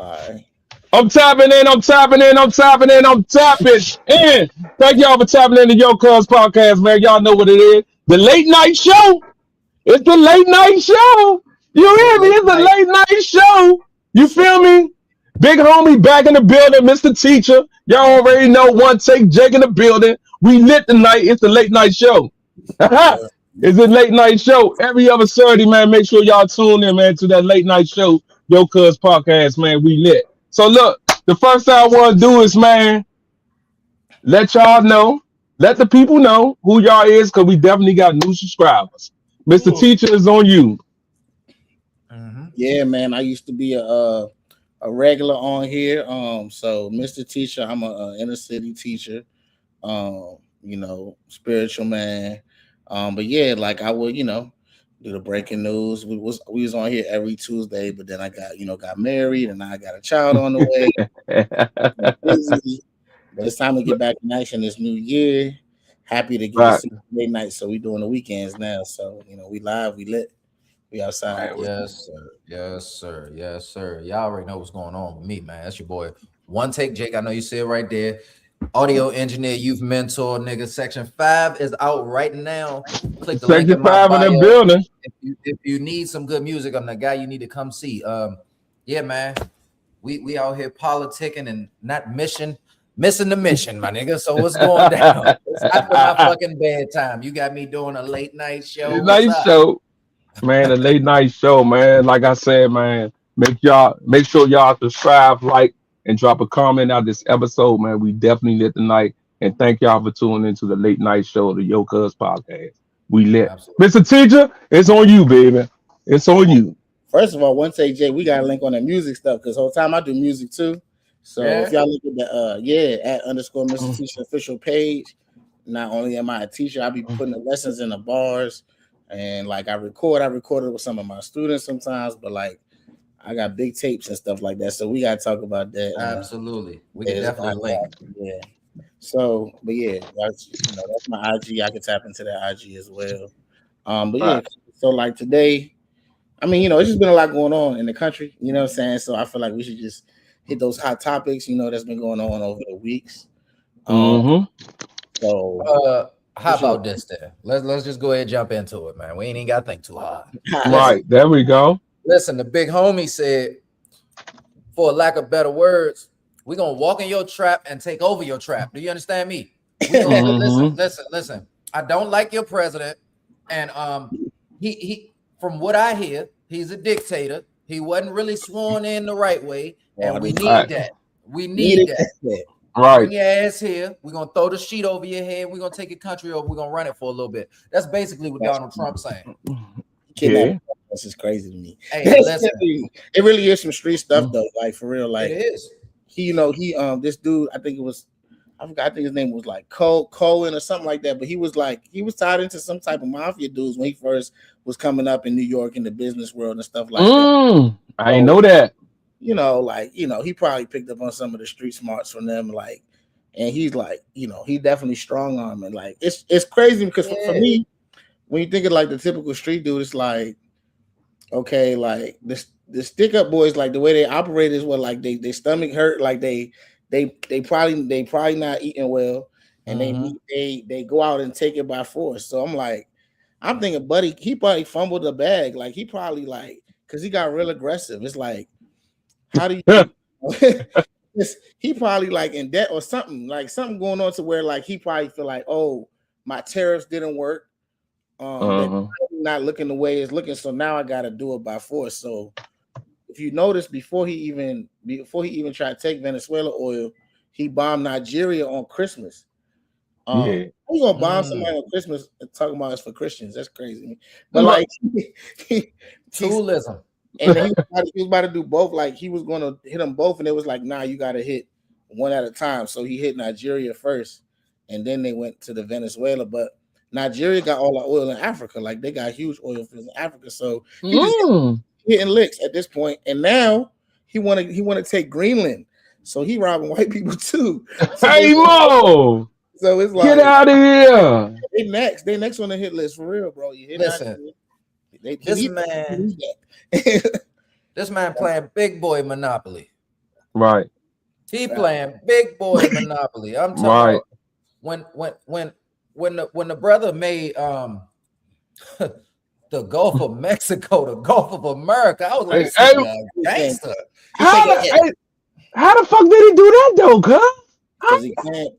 right. I'm tapping in. I'm tapping in. I'm tapping in. I'm tapping in. Thank y'all for tapping in the Yocuzpodcast, man. Y'all know what it is. The late night show. It's the late night show. You It's hear me? late It's the night. late night show. You feel me? Big homie back in the building, Mr. Teacher. Y'all already know one take Jake in the building. We lit tonight. It's the late night show. Yeah. It's a late night show. Every other Saturday, man. Make sure y'all tune in, man, to that late night show, Yocuzpodcast, man. We lit. So look, the first thing I want to do is, man, let y'all know, let the people know who y'all is, because we definitely got new subscribers. Mr. Mm. Teacher is on you. Yeah, man. I used to be a regular on here. So Mr. Teacher, I'm a inner city teacher. Spiritual man. But yeah, like I would, do the breaking news. We was on here every Tuesday, but then I got married and now I got a child on the way. Busy. But it's time to get back in action this new year. Happy to get Right. this late night. So we doing the weekends now. So we live, we lit, we outside. Man, Yes, sir. Yes, sir. Yes, sir. Y'all already know what's going on with me, man. That's your boy. One Take Jake. I know you see it right there. Audio engineer, youth mentor, nigga. Section 5 is out right now. Click the link in Section my 5 in the bio. building. If you need some good music, I'm the guy you need to come see. Yeah, man. We out here politicking and not missing the mission, my nigga. So what's going down? It's after my fucking bedtime. You got me doing a late night show. What's Night up? show. Man, a late night show, man. Like I said, man, make sure y'all subscribe, like, and drop a comment out this episode, man. We definitely lit tonight. And thank y'all for tuning into the late night show, the Yocuz podcast. We lit. Absolutely. Mr. Teacher, it's on you, baby. It's on you. First of all, once AJ, we got a link on the music stuff because whole time I do music too. So if y'all look at the at underscore Mr. Teacher official page, not only am I a teacher, I be putting the lessons in the bars and like I recorded with some of my students sometimes, but like I got big tapes and stuff like that. So we gotta talk about that. Absolutely. We can definitely link. Yeah. So, but yeah, that's my IG. I can tap into that IG as well. But yeah, so like today, I mean, it's just been a lot going on in the country, you know what I'm saying? So I feel like we should just hit those hot topics, that's been going on over the weeks. So how about this then? Let's just go ahead and jump into it, man. We ain't even gotta think too hard. Right, there we go. Listen, the big homie said, for lack of better words, we're gonna walk in your trap and take over your trap. Do you understand me? Listen. I don't like your president, and he from what I hear, he's a dictator. He wasn't really sworn in the right way, and we need that. We need that. Right. Bring your ass here. We're gonna throw the sheet over your head. We're gonna take your country over. We're gonna run it for a little bit. That's basically what Donald Trump's saying. Yeah. This is crazy to me. Hey, listen. It really is some street stuff though, like for real. Like it is. He this dude, I think his name was like Cohen or something like that. But he was tied into some type of mafia dudes when he first was coming up in New York in the business world and stuff like that. I didn't know that. He probably picked up on some of the street smarts from them, like, and he's like, he definitely strong arm and like it's crazy because for me, when you think of like the typical street dude, it's like, okay, like the stick up boys, like the way they operate is what, like they stomach hurt, like they probably not eating well, and they go out and take it by force. So I'm thinking, buddy, he probably fumbled the bag, like he probably like because he got real aggressive. It's like, how do you? He probably like in debt or something, like something going on to where like he probably feel like, oh, my tariffs didn't work. They're not looking the way it's looking, so now I got to do it by force. So if you notice, before he even tried to take Venezuela oil, he bombed Nigeria on Christmas. He's gonna bomb somebody on Christmas and talking about it's for Christians. That's crazy. But like toolism. And then he was about to do both. Like he was going to hit them both, and it was like, nah, you got to hit one at a time. So he hit Nigeria first, and then they went to the Venezuela. But Nigeria got all the oil in Africa. Like they got huge oil fields in Africa. So he just hitting licks at this point. And now he want to take Greenland. So he robbing white people too. Hey Mo! So it's like, get out of here. They next on the hit list for real, bro. Listen, this man playing big boy Monopoly. Right. He playing big boy Monopoly. I'm talking Right. about when the brother made the Gulf of Mexico, the Gulf of America. I was like, Hey, this hey, nigga a gangster. He taking it how the fuck did he do that though, cuz? because he can't.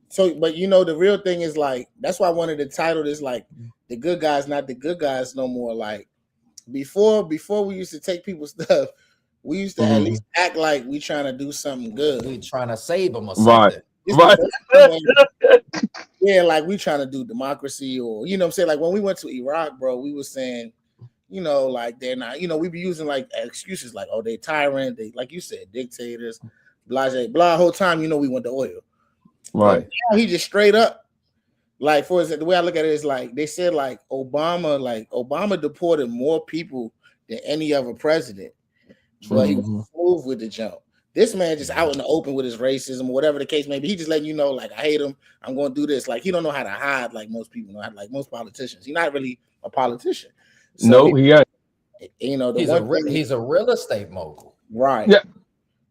So, but you know, the real thing is like that's why I wanted to title this like the good guys, not the good guys no more. Like before we used to take people's stuff, we used to at least act like we trying to do something good. We trying to save him or Right. something. It's Right. the first time yeah, like we trying to do democracy or you know what I'm saying. Like when we went to Iraq, bro, we were saying, you know, like they're not, you know, we be using like excuses like, oh, they tyrant, they like you said, dictators, blah, blah, blah. Whole time, you know, we want the oil. Right. And now he just straight up, like for example, the way I look at it is like they said like Obama deported more people than any other president, but he was smooth with the jump. This man just out in the open with his racism or whatever the case may be. He just letting you know, like I hate him. I'm going to do this. Like he don't know how to hide, like most people know, like most politicians. He's not really a politician. So no, he ain't. You know, he's a real estate mogul, right? Yeah,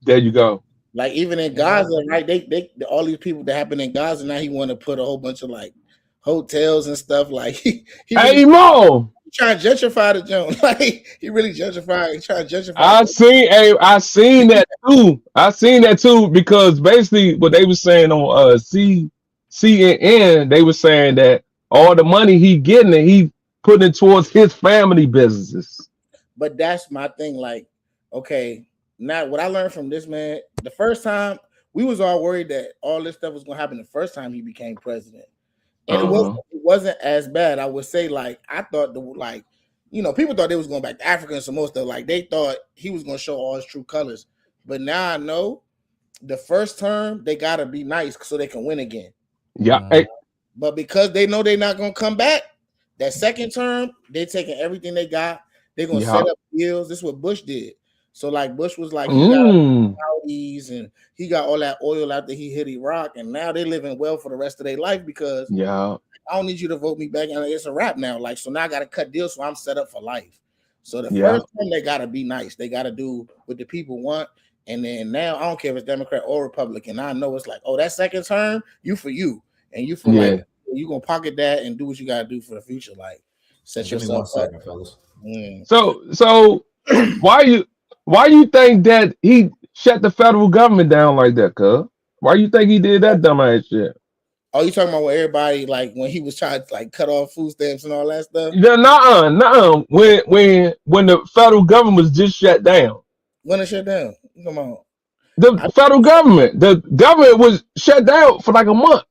there you go. Like even in Gaza, right? They all these people that happen in Gaza now. He want to put a whole bunch of like hotels and stuff. Like he hey Mo, trying to gentrify the joint. Like he really gentrify. Trying to gentrify. I seen that too. I seen that too because basically what they were saying on CNN, they were saying that all the money he getting and he putting it towards his family businesses. But that's my thing. Like, okay, now what I learned from this man, the first time we was all worried that all this stuff was gonna happen the first time he became president. And it wasn't as bad. I would say, like, I thought you know, people thought they was going back to Africa and some more stuff. Like they thought he was gonna show all his true colors. But now I know the first term they gotta be nice so they can win again. Yeah. Hey. But because they know they're not gonna come back, that second term, they taking everything they got. They're gonna set up deals. This is what Bush did. So like Bush was like, he got Saudis and he got all that oil after he hit Iraq, and now they're living well for the rest of their life because I don't need you to vote me back, and it's a wrap now. Like so now I got to cut deals, so I'm set up for life. So the first time they got to be nice. They got to do what the people want, and then now I don't care if it's Democrat or Republican. I know it's like, oh, that second term, you for you, and you for like you gonna pocket that and do what you got to do for the future. Like set yourself up, fellas. So why you think that he shut the federal government down like that, cuz? Why you think he did that dumbass shit? Oh, you talking about when everybody like when he was trying to like cut off food stamps and all that stuff? Yeah, nuh-uh. When the federal government was just shut down. When it shut down? Come on. The federal government was shut down for like a month.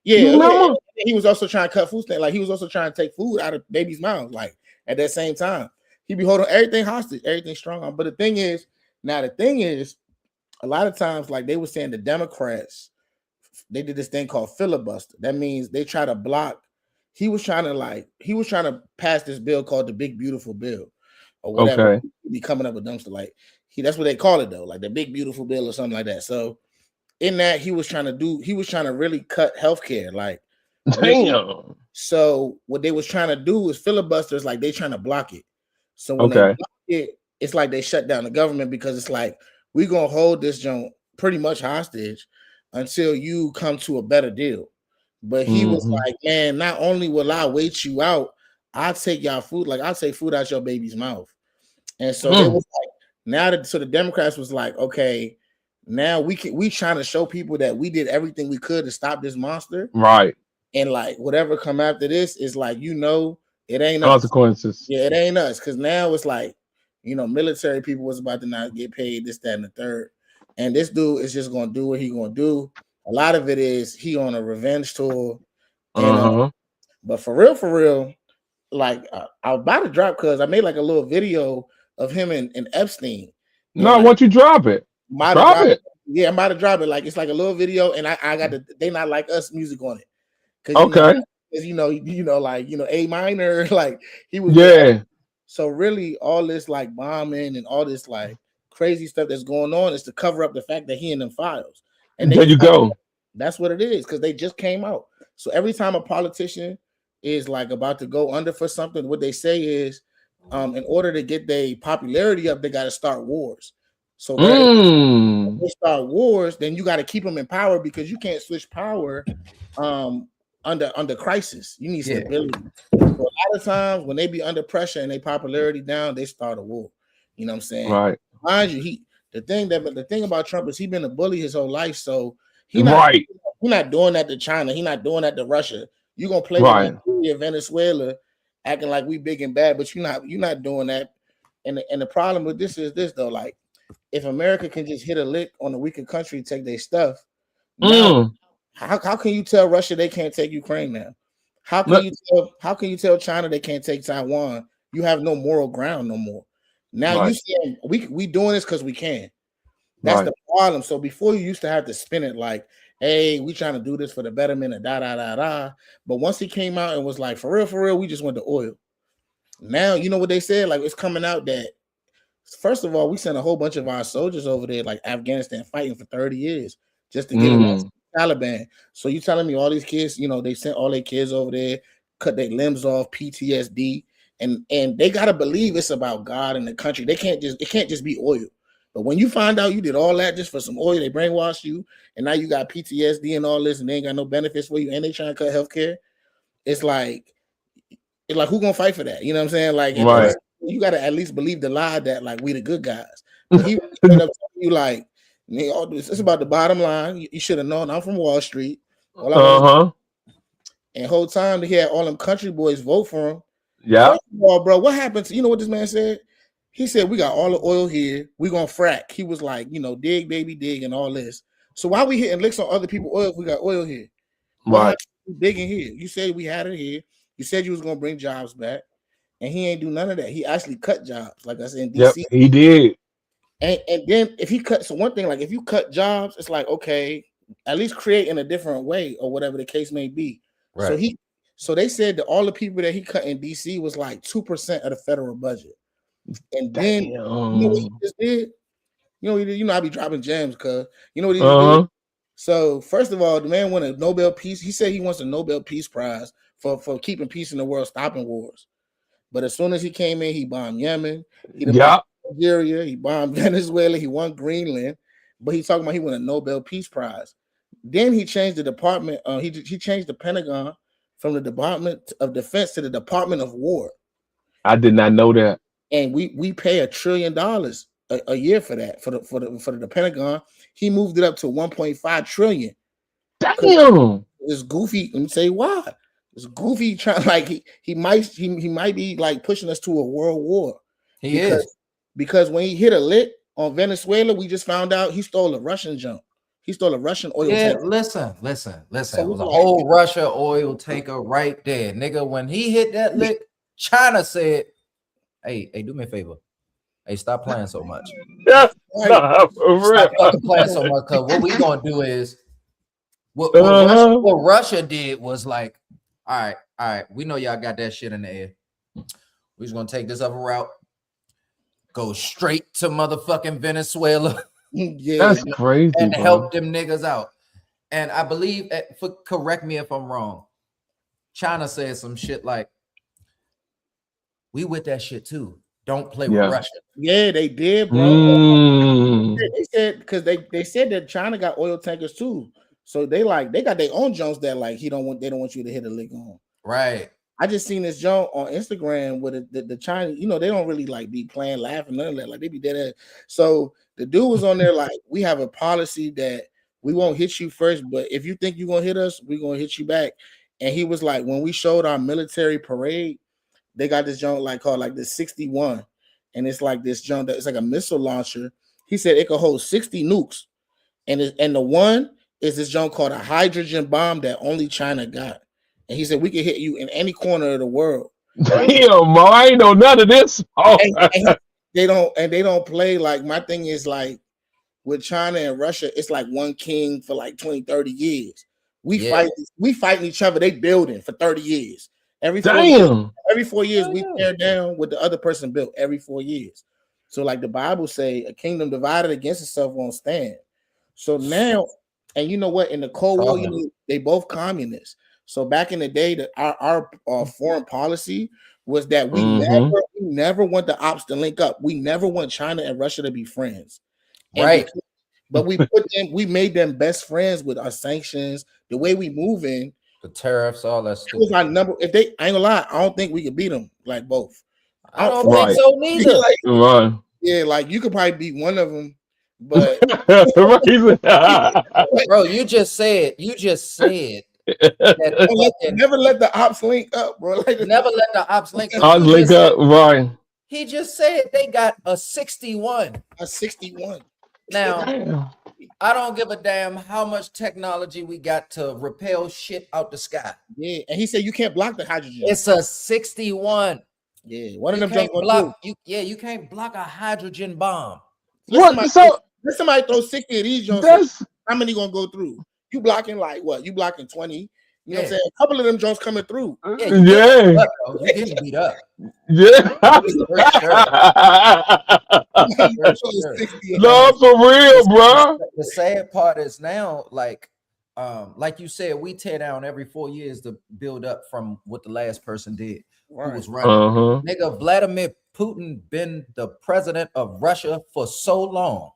Yeah. He was also trying to cut food stamps. Like he was also trying to take food out of babies' mouths. Like at that same time, he be holding everything hostage, everything strong on. But the thing is, a lot of times, like they were saying, the Democrats, they did this thing called filibuster. That means they try to block. He was trying to pass this bill called the Big Beautiful Bill, or whatever. Okay. He'd be coming up with dumpster like that's what they call it though, like the Big Beautiful Bill or something like that. So in that he was trying to really cut healthcare, like damn. So what they was trying to do was filibusters, like they trying to block it. So when they block it, it's like they shut down the government because it's like we're gonna hold this joint pretty much hostage until you come to a better deal. But he was like, man, not only will I wait you out, I'll take y'all food, like I'll take food out your baby's mouth. And so it was like so the Democrats was like, okay, now we trying to show people that we did everything we could to stop this monster. Right. And like whatever come after this is like, you know, it ain't consequences. Us. Yeah, it ain't us. Cause now it's like, you know, military people was about to not get paid, this, that, and the third. And this dude is just gonna do what he gonna do. A lot of it is he on a revenge tour. And, but for real, like I was about to drop because I made like a little video of him and Epstein. No, once you drop it. Drop it. Yeah, I'm about to drop it. Like it's like a little video, and I got They Not Like Us music on it. You know, like A minor, like he was So really, all this like bombing and all this like crazy stuff that's going on is to cover up the fact that he in them files. And there you go. That's what it is because they just came out. So every time a politician is like about to go under for something, what they say is, in order to get their popularity up, they got to start wars. So they start wars, then you got to keep them in power because you can't switch power under crisis. You need stability. So a lot of times when they be under pressure and their popularity down, they start a war. You know what I'm saying? Right. Mind you, the thing about Trump is he been a bully his whole life, so he's not doing that to China. He's not doing that to Russia. You're gonna play with Venezuela, acting like we big and bad, but you're not doing that. And the problem with this is this though, like if America can just hit a lick on a weaker country, take their stuff. Now, how can you tell Russia they can't take Ukraine now? How can you tell China they can't take Taiwan? You have no moral ground no more. Now you saying we doing this because we can. That's the problem. So before you used to have to spin it like, hey, we trying to do this for the betterment of da. But once he came out and was like, for real, we just went to oil. Now you know what they said? Like it's coming out that first of all, we sent a whole bunch of our soldiers over there, like Afghanistan, fighting for 30 years just to get the Taliban. So you telling me all these kids, you know, they sent all their kids over there, cut their limbs off, PTSD. And they gotta believe it's about God and the country. It can't just be oil. But when you find out you did all that just for some oil, they brainwash you, and now you got PTSD and all this, and they ain't got no benefits for you, and they trying to cut healthcare. It's like who gonna fight for that? You know what I'm saying? Like you gotta at least believe the lie that like we the good guys. But he end up telling you like, it's about the bottom line. You should have known I'm from Wall Street. And whole time he had all them country boys vote for him. Yeah. First of all, bro, what happened to, you know what this man said? He said, we got all the oil here. We gonna frack. He was like, you know, dig, baby, dig, and all this. So why we hitting licks on other people's oil if we got oil here? Right. Digging here. You said we had it here. You said you was gonna bring jobs back. And he ain't do none of that. He actually cut jobs, like I said in DC. Yep, he did. And then if he cut, so one thing, like if you cut jobs, it's like, okay, at least create in a different way or whatever the case may be. Right. So they said that all the people that he cut in DC was like 2% of the federal budget. And then you know what he just did? You know, I be dropping gems, cuz you know what he just did? So first of all, the man won a Nobel Peace. He said he wants a Nobel Peace Prize for keeping peace in the world, stopping wars. But as soon as he came in, he bombed Yemen, he bombed Nigeria, he bombed Venezuela, he won Greenland, but he's talking about he won a Nobel Peace Prize. Then he changed the department. He changed the Pentagon from the Department of Defense to the Department of War. I did not know that. And we pay $1 trillion a year for that for the Pentagon. He moved it up to 1.5 trillion. Damn, it's goofy. Let me say why. It's goofy trying like he might be like pushing us to a world war. Because when he hit a lick on Venezuela, we just found out he stole a Russian junk. He stole a Russian oil tanker. Listen. So it was a whole Russia oil tanker right there, nigga. When he hit that lick, China said, "Hey, do me a favor. Hey, stop playing so much. Stop fucking playing so much. Cause what we gonna do is what Russia did was like, all right. We know y'all got that shit in the air. We just gonna take this other route, go straight to motherfucking Venezuela." Yeah, that's crazy. And help them niggas out. And I believe, correct me if I'm wrong, China said some shit like, we with that shit too. Don't play with Russia. Yeah, they did, bro. They said because they said that China got oil tankers too. So they got their own Jones that like they don't want you to hit a lick on. Right. I just seen this Jones on Instagram with the China, you know, they don't really like be playing, laughing, none of that. Like they be dead ass. So the dude was on there like, we have a policy that we won't hit you first, but if you think you're gonna hit us, we're gonna hit you back. And he was like, when we showed our military parade, they got this junk like called like the 61, and it's like this junk that it's like a missile launcher. He said it could hold 60 nukes, and the one is this junk called a hydrogen bomb that only China got. And he said we can hit you in any corner of the world. Damn, I ain't know none of this. Oh. And they don't play. Like my thing is like with China and Russia, it's like one king for like 20, 30 years. We fighting each other. They building for 30 years. Every 4 years we tear down what the other person built every 4 years. So like the Bible say, a kingdom divided against itself won't stand. So now, and you know what? In the Cold War, you know, they both communists. So back in the day, our foreign policy was that we never want the ops to link up. We never want China and Russia to be friends. And right. but we made them best friends with our sanctions, the way we moving, the tariffs, all that stuff. was our number. If they, I ain't gonna lie, I don't think we could beat them like both. I don't think so neither. Like, right. Yeah, like you could probably beat one of them, but bro, you just said that never let the ops link up, bro. Like, never let the ops link up. Right. He just said they got a 61. A 61. Now, I don't give a damn how much technology we got to repel shit out the sky. Yeah, and he said you can't block the hydrogen. It's a 61. Yeah, one of them can't block. You can't block a hydrogen bomb. Let somebody throw 60 of these Jones. How many gonna go through? You blocking like what? You blocking 20? You know what I'm saying? A couple of them Jones coming through. You getting beat up. Yeah. No, for real, bro. The sad part is now, like you said, we tear down every 4 years to build up from what the last person did. Who was running. Nigga, Vladimir Putin been the president of Russia for so long.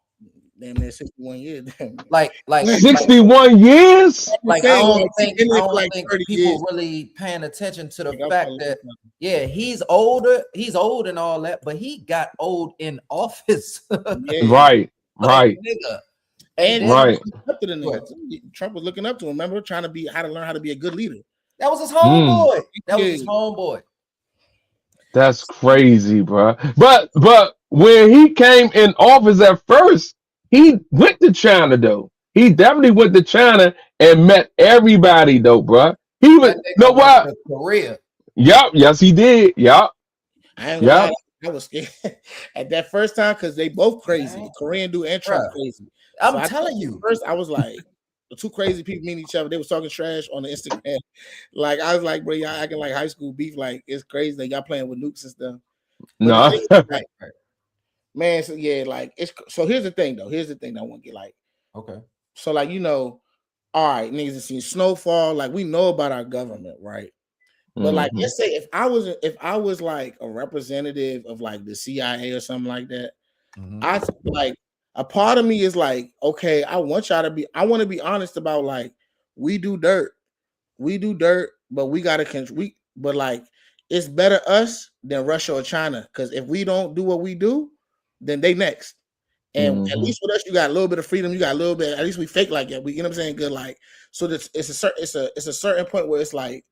Damn near 61 years. Like 61 years? Like I don't think people really paying attention to the fact that he's older, he's old and all that, but he got old in office. Right. Nigga. And up to the nigga. Trump was looking up to him. Remember, trying to learn how to be a good leader. That was his homeboy. That was his homeboy. That's crazy, bro. But when he came in office at first, he went to China though. He definitely went to China and met everybody though, bro. He was Korea. Yep. Yes, he did. Yep. I was scared at that first time because they both crazy. The Korean dude and Trump crazy. I'm telling you. First, I was like, the two crazy people meeting each other. They was talking trash on the Instagram. Like I was like, bro, y'all acting like high school beef. Like it's crazy that y'all playing with nukes and stuff. No, man. So yeah, like it's. So here's the thing, though. Here's the thing that I want to get like. Okay. So like all right, niggas have seen snowfall. Like we know about our government, right? But like, let's say if I was like a representative of like the CIA or something like that, I like. A part of me is like, okay, I want to be honest about like, we do dirt, but we gotta but like, it's better us than Russia or China, because if we don't do what we do, then they next. And at least with us, you got a little bit of freedom, you got a little bit. At least we fake like it. We, you know what I'm saying? Good, like so. It's a certain point where it's like,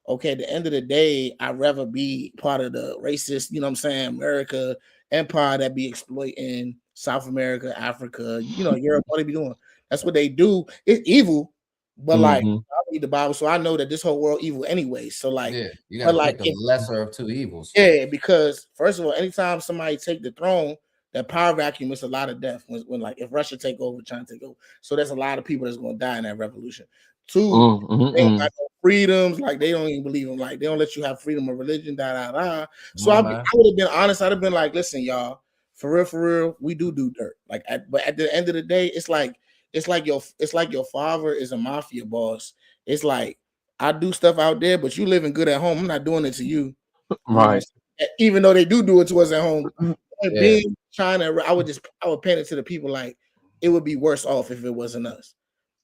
okay, at the end of the day, I'd rather be part of the racist, you know what I'm saying, America empire that be exploiting South America, Africa, Europe, what they be doing. That's what they do. It's evil, but like I read the Bible, so I know that this whole world evil anyway. So like, you gotta like the lesser of two evils. Yeah, because first of all, anytime somebody take the throne, that power vacuum is a lot of death. When like if Russia take over, China take over, so there's a lot of people that's going to die in that revolution. Two, they don't got no freedoms. Like they don't even believe in. Like they don't let you have freedom of religion. So I would have been honest. I'd have been like, listen, y'all. For real, we do dirt. Like, but at the end of the day, it's like your father is a mafia boss. It's like I do stuff out there, but you living good at home. I'm not doing it to you, right? Even though they do it to us at home. Being China, I would paint it to the people like it would be worse off if it wasn't us.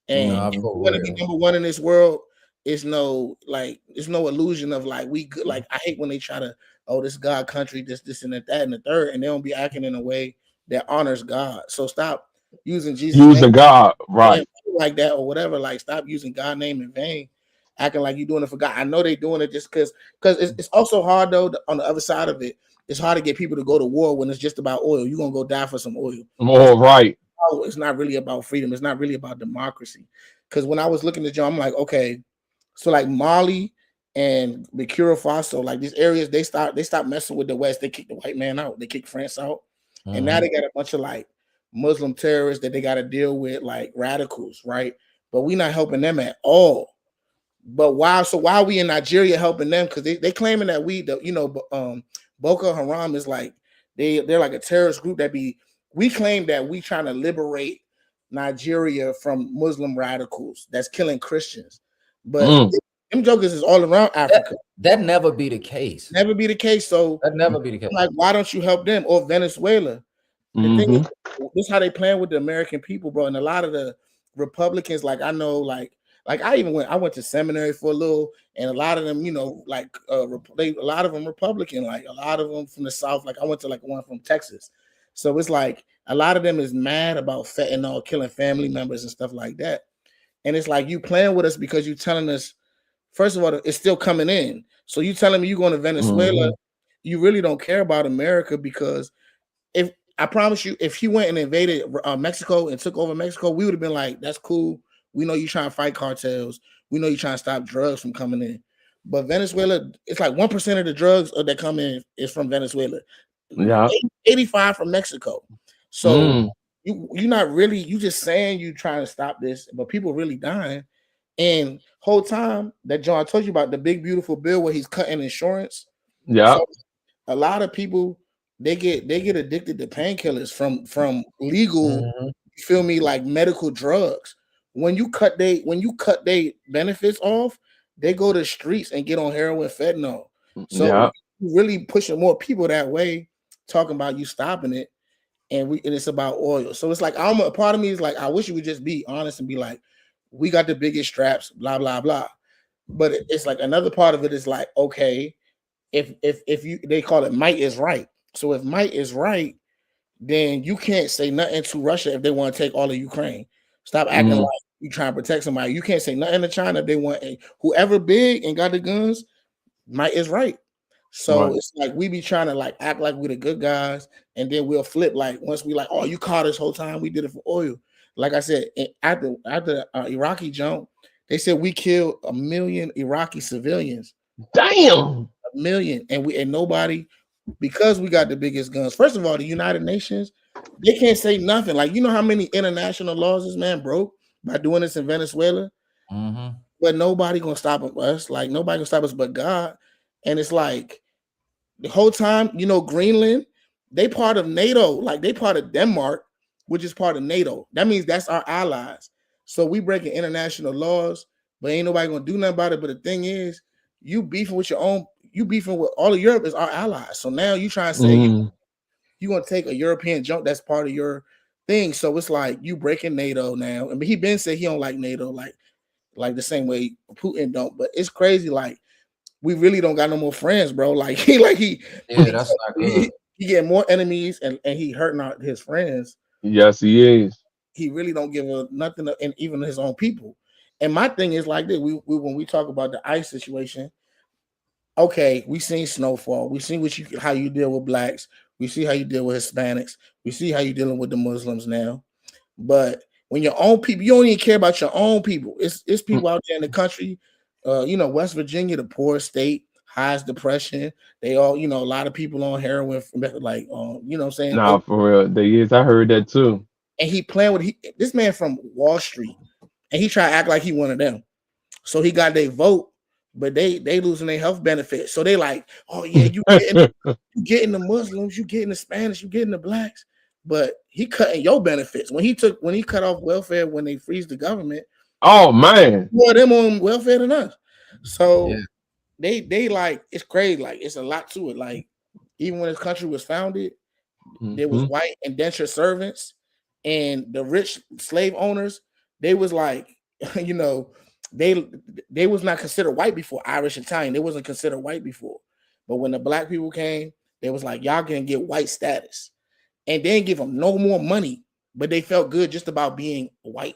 And if you want to be number one in this world, it's no illusion of like we good. Like I hate when they try to. Oh, this God country, this and that and the third, and they don't be acting in a way that honors God. So stop using Jesus' name God, right? Like that or whatever. Like stop using God's name in vain, acting like you're doing it for God. I know they're doing it just because it's also hard though. On the other side of it, it's hard to get people to go to war when it's just about oil. You're gonna go die for some oil. Oh, right. It's not really about freedom. It's not really about democracy. Because when I was looking at John, I'm like, okay, so like Mali and Burkina Faso, like these areas, they stopped messing with the West. They kicked the white man out. They kicked France out, and now they got a bunch of like Muslim terrorists that they got to deal with, like radicals, right? But we're not helping them at all. But why? So why are we in Nigeria helping them? Because they claiming that Boko Haram is like they're like a terrorist group we claim that we trying to liberate Nigeria from Muslim radicals that's killing Christians, but. Them jokers is all around Africa. That never be the case. Never be the case. So that never be the case. Like, why don't you help them or Venezuela? The thing is, Mm-hmm. this is how they playing with the American people, bro. And a lot of the Republicans, like I know, like I went to seminary for a little, and a lot of them, like a lot of them Republican, like a lot of them from the South. Like I went to like one from Texas, so it's like a lot of them is mad about fentanyl killing family members and stuff like that. And it's like you playing with us because you telling us, first of all, it's still coming in. So you telling me you going to Venezuela, you really don't care about America because if I promise you, if he went and invaded Mexico and took over Mexico, we would have been like, that's cool. We know you trying to fight cartels. We know you trying to stop drugs from coming in. But Venezuela, it's like 1% of the drugs that come in is from Venezuela. Yeah. 85 from Mexico. So you're not really, you just saying you trying to stop this, but people really dying. And whole time that John told you about the big beautiful bill where he's cutting insurance. Yeah. So a lot of people they get addicted to painkillers from legal, you feel me, like medical drugs. When you cut they benefits off, they go to streets and get on heroin, fentanyl. So you really pushing more people that way, talking about you stopping it, and it's about oil. So it's like a part of me is like, I wish you would just be honest and be like, we got the biggest straps, blah blah blah. But it's like another part of it is like, okay, if you, they call it might is right. So if might is right, then you can't say nothing to Russia if they want to take all of Ukraine. Stop acting like you trying to protect somebody. You can't say nothing to China if they want whoever big and got the guns. Might is right. So it's like we be trying to like act like we're the good guys, and then we'll flip like once we like, oh, you caught us whole time. We did it for oil. Like I said, after Iraqi jump, they said we killed 1 million Iraqi civilians. Damn. 1 million, and nobody, because we got the biggest guns. First of all, the United Nations, they can't say nothing. Like, you know how many international laws this man broke by doing this in Venezuela? But nobody gonna stop us. Like, nobody gonna stop us but God. And it's like the whole time, Greenland, they part of NATO. Like, they part of Denmark, which is part of NATO. That means that's our allies. So we breaking international laws, but ain't nobody gonna do nothing about it. But the thing is, you beefing with all of Europe is our allies. So now you trying to say you gonna take a European junk that's part of your thing. So it's like you breaking NATO now. I mean, he been said he don't like NATO, like the same way Putin don't. But it's crazy. Like, we really don't got no more friends, bro. Like that's not good. He get more enemies and he hurting his friends. Yes, he is. He really don't give a nothing, and even his own people. And my thing is like this: we when we talk about the ICE situation, okay, we seen snowfall, we seen how you deal with blacks, we see how you deal with Hispanics, we see how you dealing with the Muslims now. But when your own people, you don't even care about your own people. It's people out there in the country, West Virginia, the poorest state, highest depression. They all, a lot of people on heroin, like, you know what I'm saying? Nah, for real, they is. I heard that too. And he playing with this man from Wall Street, and he try to act like he one of them. So he got their vote, but they losing their health benefits. So they like, oh yeah, you getting the Muslims, you getting the Spanish, you getting the blacks, but he cutting your benefits. When he cut off welfare when they freeze the government. Oh man, more them on welfare than us. So they like, it's crazy. Like, it's a lot to it. Like, even when this country was founded, there was white indentured servants, and the rich slave owners, they was like, they was not considered white before. Irish, Italian, they wasn't considered white before. But when the black people came, they was like, y'all gonna get white status. And they didn't give them no more money, but they felt good just about being white.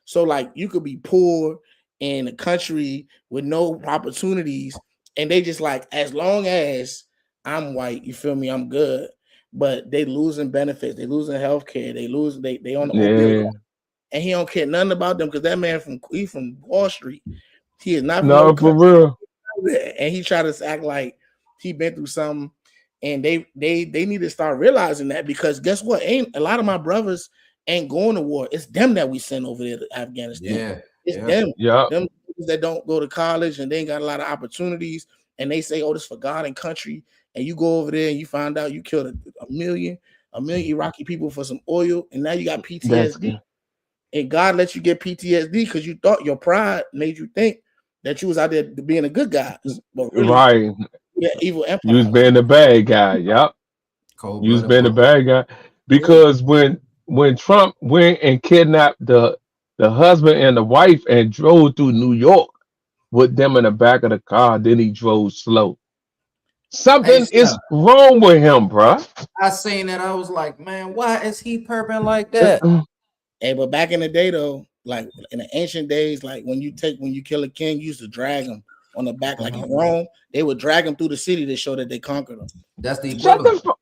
So like, you could be poor in a country with no opportunities, and they just like, as long as I'm white, you feel me, I'm good. But they losing benefits, they losing health care, they on the opioid, and he don't care nothing about them because that man from Wall Street, he is not from for real. And he tried to act like he been through something, and they need to start realizing that, because guess what? Ain't a lot of my brothers ain't going to war. It's them that we send over there to Afghanistan. It's them that don't go to college and they ain't got a lot of opportunities, and they say, oh, this for God and country. And you go over there and you find out you killed a million Iraqi people for some oil, and now you got PTSD. And God let you get PTSD because you thought your pride made you think that you was out there being a good guy. But really, evil empire. You was being the bad guy. Yep. You was being the bad guy. because when Trump went and kidnapped the husband and the wife and drove through New York with them in the back of the car, then he drove slow. Hey, Something is son, wrong with him, bro. I seen it. I was like, man, why is he purping like that? Hey, but back in the day though, like in the ancient days, like when you kill a king, you used to drag him on the back, like in Rome, they would drag him through the city to show that they conquered him. That's the Shut the equivalent. fuck.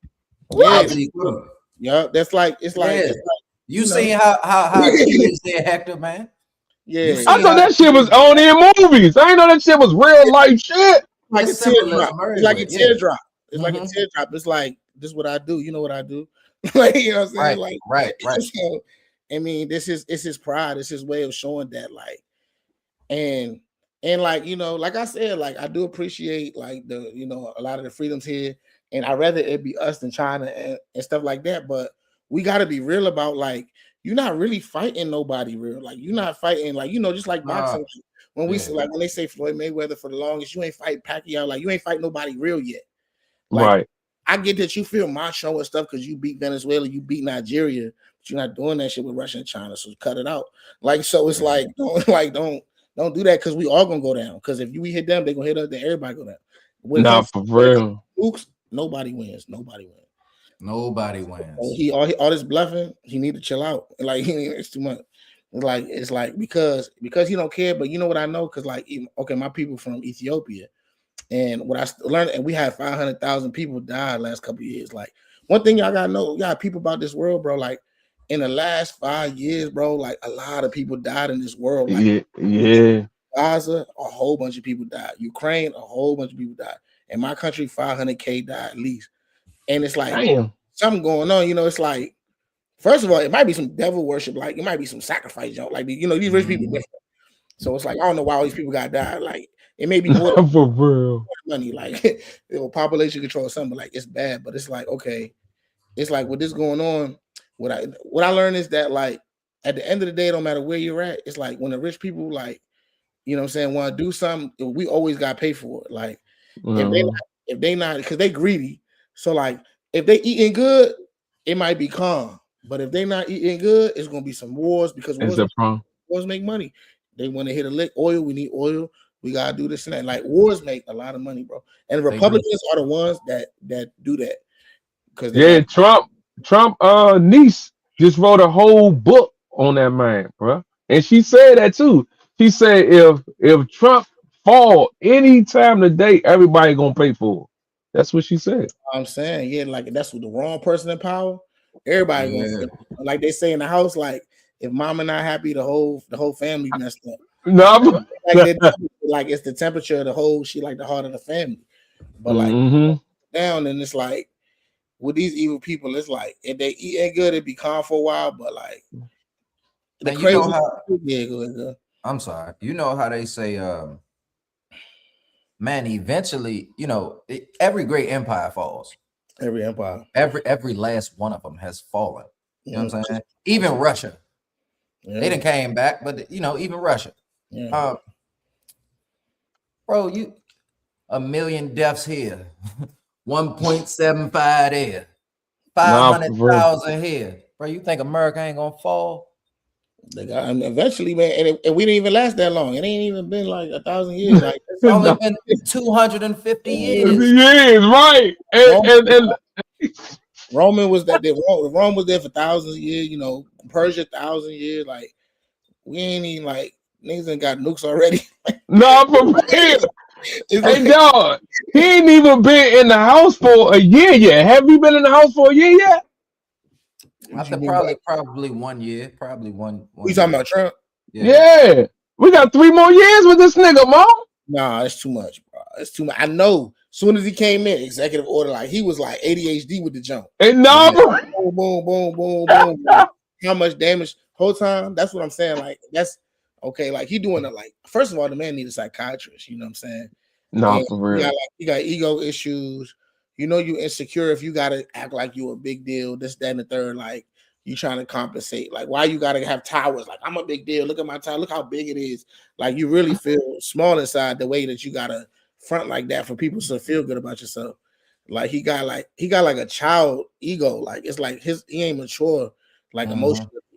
Yeah, That's the equivalent. yeah, that's like it's like, Yeah. it's like You see how Achilles said Hector, man? yeah, I thought that shit was only in movies. I didn't know that shit was real life shit. like a It's teardrop. symbolism It's like a everywhere. Yeah. teardrop. It's like a teardrop. It's like this is what I do. You know what I do? Like, you know what I'm saying? Right. So, I mean, it's his pride. It's his way of showing that, like, and like, you know, like I said, like I do appreciate like the, you know, a lot of the freedoms here, and I'd rather it be us than China and stuff like that. But we got to be real about, like, you're not really fighting nobody real. Like you're not fighting, like, you know, just like boxing. When we say, like, when they say Floyd Mayweather for the longest, you ain't fight Pacquiao. Like you ain't fight nobody real yet. Like, Right. I get that you feel macho and stuff because you beat Venezuela, you beat Nigeria, but you're not doing that shit with Russia and China. So cut it out. Like, so it's like, don't do that, because we all gonna go down. Because if we hit them, they gonna hit us, then everybody go down. When it comes For real. Nukes, nobody wins. Nobody wins. Nobody wins. All this bluffing, he need to chill out. Like it's too much. It's like because he don't care. But you know what I know? Because like, okay, my people from Ethiopia, and what I learned, and we had 500,000 people die last couple of years. Like, one thing y'all gotta know, y'all people about this world, bro. Like, in the last 5 years, bro, like a lot of people died in this world. Like, yeah. Gaza, a whole bunch of people died. Ukraine, a whole bunch of people died. In my country, 500K died at least. And it's like, damn, something going on. You know, it's like, first of all, it might be some devil worship. Like, it might be some sacrifice, y'all. Like, you know, these rich people different. So it's like, I don't know why all these people got died. Like, it may be more for real money, like population control or something. Like, it's bad, but it's like, okay, it's like with this going on, what I learned is that, like, at the end of the day, it don't matter where you're at. It's like when the rich people, like, you know what I'm saying, want to do something, we always got to pay for it. Like, if they not, because they greedy. So like, if they eating good, it might be calm. But if they not eating good, it's gonna be some wars, because wars make money. They want to hit a lick. Oil, we need oil. We gotta do this and that. Like, wars make a lot of money, bro. And the Republicans are the ones that do that. Because Trump niece just wrote a whole book on that man, bro. And she said that too. She said if Trump fall any time today, everybody gonna pay for it. That's what she said. I'm saying, yeah, like that's with the wrong person in power. Everybody gonna, like they say in the house, like, if mama not happy, the whole family messed up. No, like it's the temperature of the whole, she like the heart of the family. But like down, and it's like with these evil people, it's like if they eat good, it'd be calm for a while. But like the now, crazy, go ahead. I'm sorry. You know how they say, man, eventually, you know, every great empire falls. Every empire, every last one of them has fallen. You know what I'm saying? Even Russia, they didn't came back, but you know, even Russia. Bro, you 1 million deaths here, 1.75 there, 500,000 here. Bro, you think America ain't gonna fall? They got, eventually, man, and we didn't even last that long. It ain't even been like 1,000 years. Like, it's only been 250 years. Right. And Roman was that Rome was there for thousands of years. You know, Persia 1,000 years. Like, we ain't even like niggas ain't got nukes already. No, for real. Hey, dog, he ain't even been in the house for a year yet. Have you been in the house for a year yet? I think probably 1 year. Probably one. We talking about Trump? Yeah. We got 3 more years with this nigga, Mom. Nah, it's too much, bro. It's too much. I know. Soon as he came in, executive order, like he was like ADHD with the jump. And no, boom, boom, boom, boom, boom. How much damage whole time? That's what I'm saying. Like, that's okay. Like, he doing it. Like, first of all, the man need a psychiatrist. You know what I'm saying? No, for real. You got ego issues. You know, you insecure if you gotta act like you a big deal. This, that, and the third. Like, you trying to compensate. Like, why you gotta have towers? Like, I'm a big deal. Look at my tower. Look how big it is. Like, you really feel small inside the way that you gotta front like that for people to feel good about yourself. Like he got like a child ego. Like it's like he ain't mature like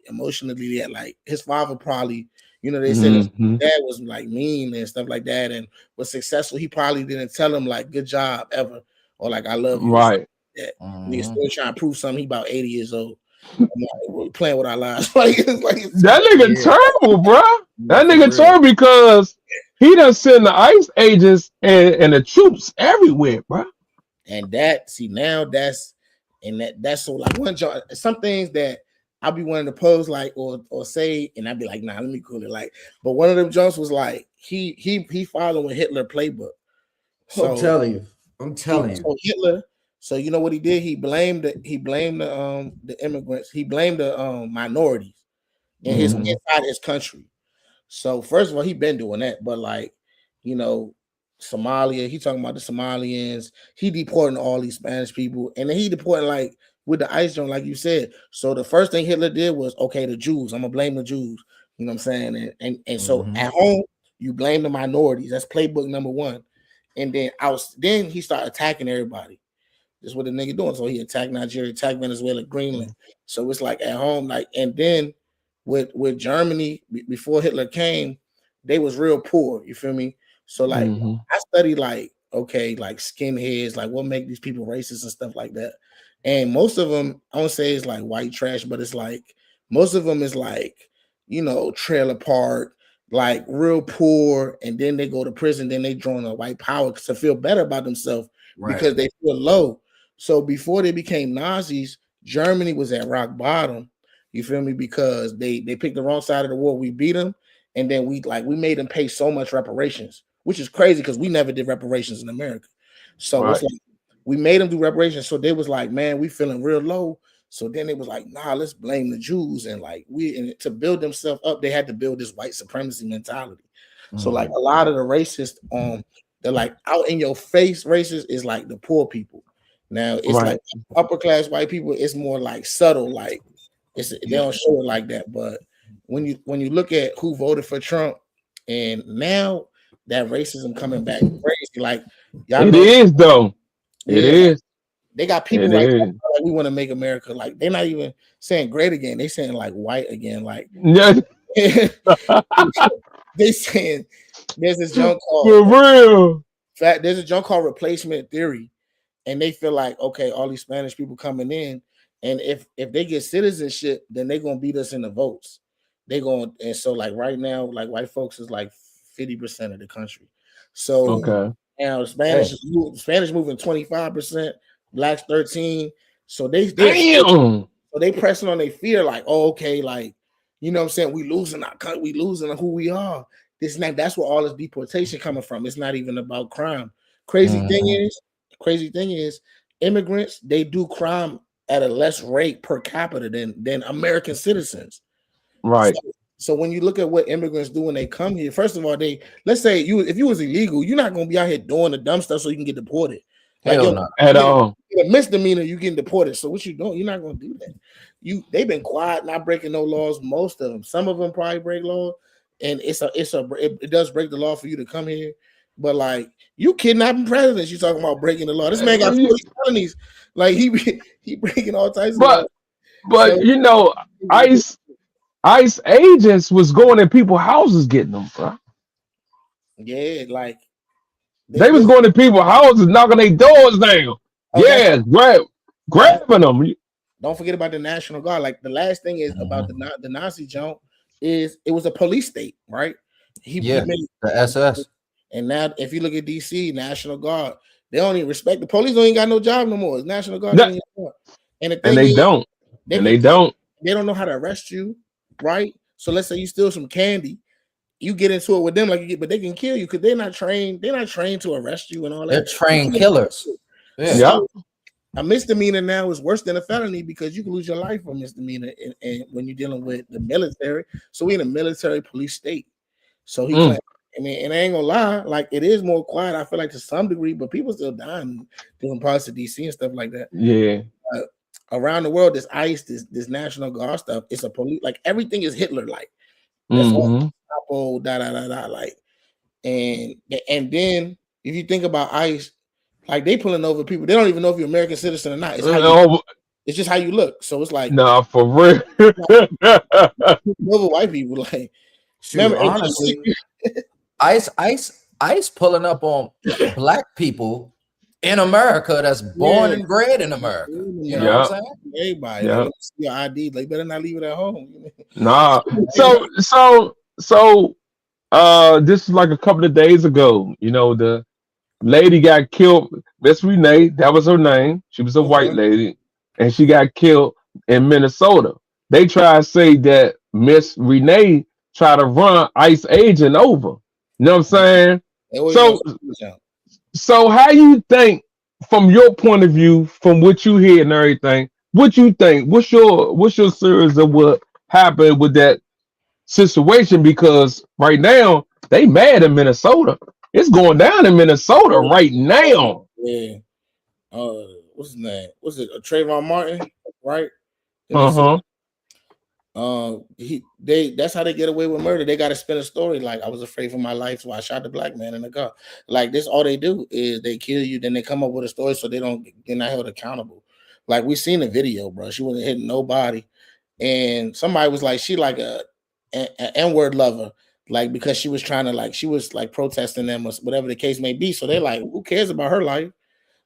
emotionally yet. Like his father probably, they said his dad was like mean and stuff like that and was successful. He probably didn't tell him like good job ever or like I love you. Right. That nigga still trying to prove something. He about 80 years old. I'm like, we're playing with our lives. That nigga terrible, bro. That nigga terrible because he done send the ICE agents and the troops everywhere, bro. And that's so like one job. Some things that I'll be wanting to pose like or say, and I'd be like, nah, let me cool it. Like, but one of them jumps was like he following Hitler playbook. So I'm telling you. So Hitler. So you know what he did? He blamed the immigrants. He blamed the minorities in his inside his country. So first of all, he been doing that, but like, Somalia, he talking about the Somalians, he deporting all these Spanish people, and then he deporting like with the ICE zone, like you said. So the first thing Hitler did was okay, the Jews. I'm gonna blame the Jews. You know what I'm saying? And so at home, you blame the minorities. That's playbook number one. And then he started attacking everybody. That's what the nigga doing. So he attacked Nigeria, attacked Venezuela, Greenland. So it's like at home, like, and then with Germany before Hitler came, they was real poor. You feel me? So like I studied like like skinheads, like what make these people racist and stuff like that. And most of them, I don't say it's like white trash, but it's like most of them is like trailer park, like real poor, and then they go to prison. Then they join a white power to feel better about themselves because they feel low. So before they became Nazis, Germany was at rock bottom. You feel me? Because they picked the wrong side of the war. We beat them, and then we made them pay so much reparations, which is crazy because we never did reparations in America. So it's like we made them do reparations. So they was like, man, we feeling real low. So then it was like, nah, let's blame the Jews. And like to build themselves up, they had to build this white supremacy mentality. So like a lot of the racists, they're like out in your face racists is like the poor people. Now it's like upper class white people, it's more like subtle, like they don't show it like that. But when you look at who voted for Trump, and now that racism coming back crazy, like y'all is though. It is. They got people like we want to make America like they're not even saying great again. They saying like white again. Like they saying there's this junk called for real. There's a junk called replacement theory, and they feel like okay, all these Spanish people coming in, and if they get citizenship, then they're gonna beat us in the votes. They going and so like right now, like white folks is like 50% of the country. So now Spanish moving 25%, blacks 13. So they pressing on their fear, like, oh, okay, like you know what I'm saying, we losing our country, we losing who we are. That's where all this deportation coming from. It's not even about crime. Crazy thing is, immigrants, they do crime at a less rate per capita than American citizens. Right. So when you look at what immigrants do when they come here, first of all, let's say if you was illegal, you're not gonna be out here doing the dumb stuff so you can get deported. Hell no. At all. A misdemeanor, you getting deported. So what you doing? You're not gonna do that. They've been quiet, not breaking no laws. Most of them. Some of them probably break laws, and it does break the law for you to come here. But like you kidnapping presidents, you talking about breaking the law. This man got 40 felonies. Like he breaking all types of laws. But so, ICE agents was going in people's houses getting them, bro. Yeah, like they was going to people's houses, knocking their doors down. Grabbing them. Don't forget about the National Guard. Like the last thing is about the Nazi jump is it was a police state, right? He made the SS. And now, if you look at DC, National Guard, they don't even respect the police. Don't even got no job no more. It's National Guard. And they don't. They don't know how to arrest you, right? So let's say you steal some candy, you get into it with them but they can kill you because they're not trained. They're not trained to arrest you and all that. They're trained killers. So, a misdemeanor now is worse than a felony because you can lose your life for misdemeanor and when you're dealing with the military. So we in a military police state. So and I ain't gonna lie, like it is more quiet, I feel like to some degree, but people still dying in different parts of DC and stuff like that. Yeah. Around the world, this ICE, this National Guard stuff, it's a police, like everything is Hitler like. That's all like, and then if you think about ICE, Like they pulling over people. They don't even know if you're American citizen or not. It's it's just how you look. So it's like nah, for real. over white people. Like shoot, remember, honestly, ICE pulling up on black people in America that's born and bred in America. You know what I'm saying? Everybody, like, see your ID. Like, better not leave it at home. Nah. So this is like a couple of days ago. You know, the lady got killed. Miss Renee, that was her name. She was a white lady, and she got killed in Minnesota. They try to say that Miss Renee tried to run ICE agent over. You know what I'm saying? So how you think, from your point of view, from what you hear and everything, what you think? What's your series of what happened with that situation? Because right now they mad in Minnesota. It's going down in Minnesota right now. Yeah. What's his name? What's it? Trayvon Martin, right? That's how they get away with murder. They got to spin a story like, I was afraid for my life, so I shot the black man in the car. Like this, all they do is they kill you, then they come up with a story so they're not held accountable. Like we seen the video, bro. She wasn't hitting nobody, and somebody was like, she like a N-word lover, like because she was trying to she was protesting them or whatever the case may be. So they're like, who cares about her life?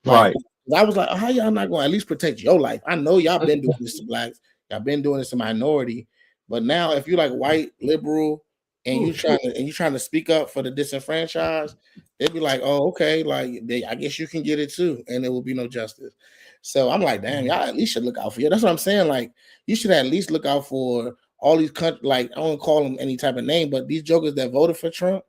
Like, right. I was like, how y'all not going to at least protect your life? I know y'all been doing this to blacks. Y'all been doing this to minority. But now if you're like white, liberal, and you trying to speak up for the disenfranchised, they'd be like, oh, okay, I guess you can get it too, and there will be no justice. So I'm like, damn, y'all at least should look out for you. That's what I'm saying. Like, you should at least look out for all these countries. Like, I don't call them any type of name, but these jokers that voted for Trump,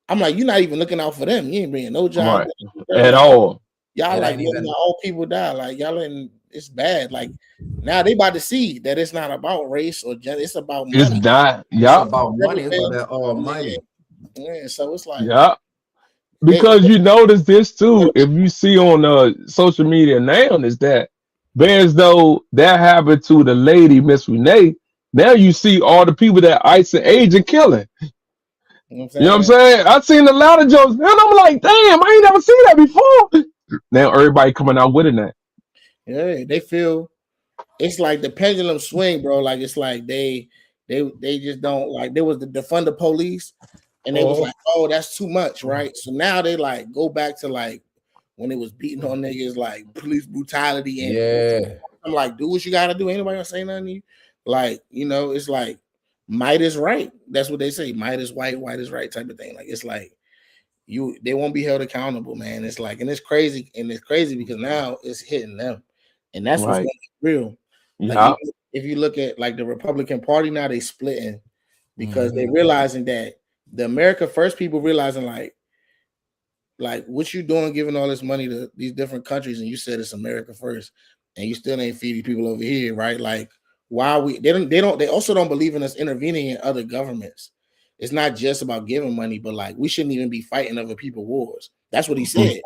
I'm like, you're not even looking out for them. You ain't bringing no job at all. Y'all all people die. Like y'all it's bad. Like now they about to see that it's not about race or gender. It's about money. It's not. Yeah. It's about money. It's about that almighty. Yeah. So it's like because you notice this too. If you see on social media now, is that as though that happened to the lady Miss Renee. Now you see all the people that ICE and agent killing. You know what I'm saying? I've seen a lot of jokes, and I'm like, damn, I ain't never seen that before. Now everybody coming out with it now. Yeah, they feel it's like the pendulum swing, bro. Like it's like they just don't like. There was the defund the police, and they was like, oh, that's too much, right? So now they like go back to like when it was beating on niggas, like police brutality. And I'm like, do what you gotta do. Ain't nobody gonna say nothing to you. Like, you know, it's like might is right. That's what they say. Might is white is right type of thing. Like it's like they won't be held accountable, man. It's like, and it's crazy because now it's hitting them, and that's what's real. Like if you look at like the Republican Party now, they splitting because they realizing that the America First people realizing like what you doing, giving all this money to these different countries, and you said it's America First, and you still ain't feeding people over here, right? Like why they also don't believe in us intervening in other governments. It's not just about giving money, but like we shouldn't even be fighting other people's wars. That's what he said.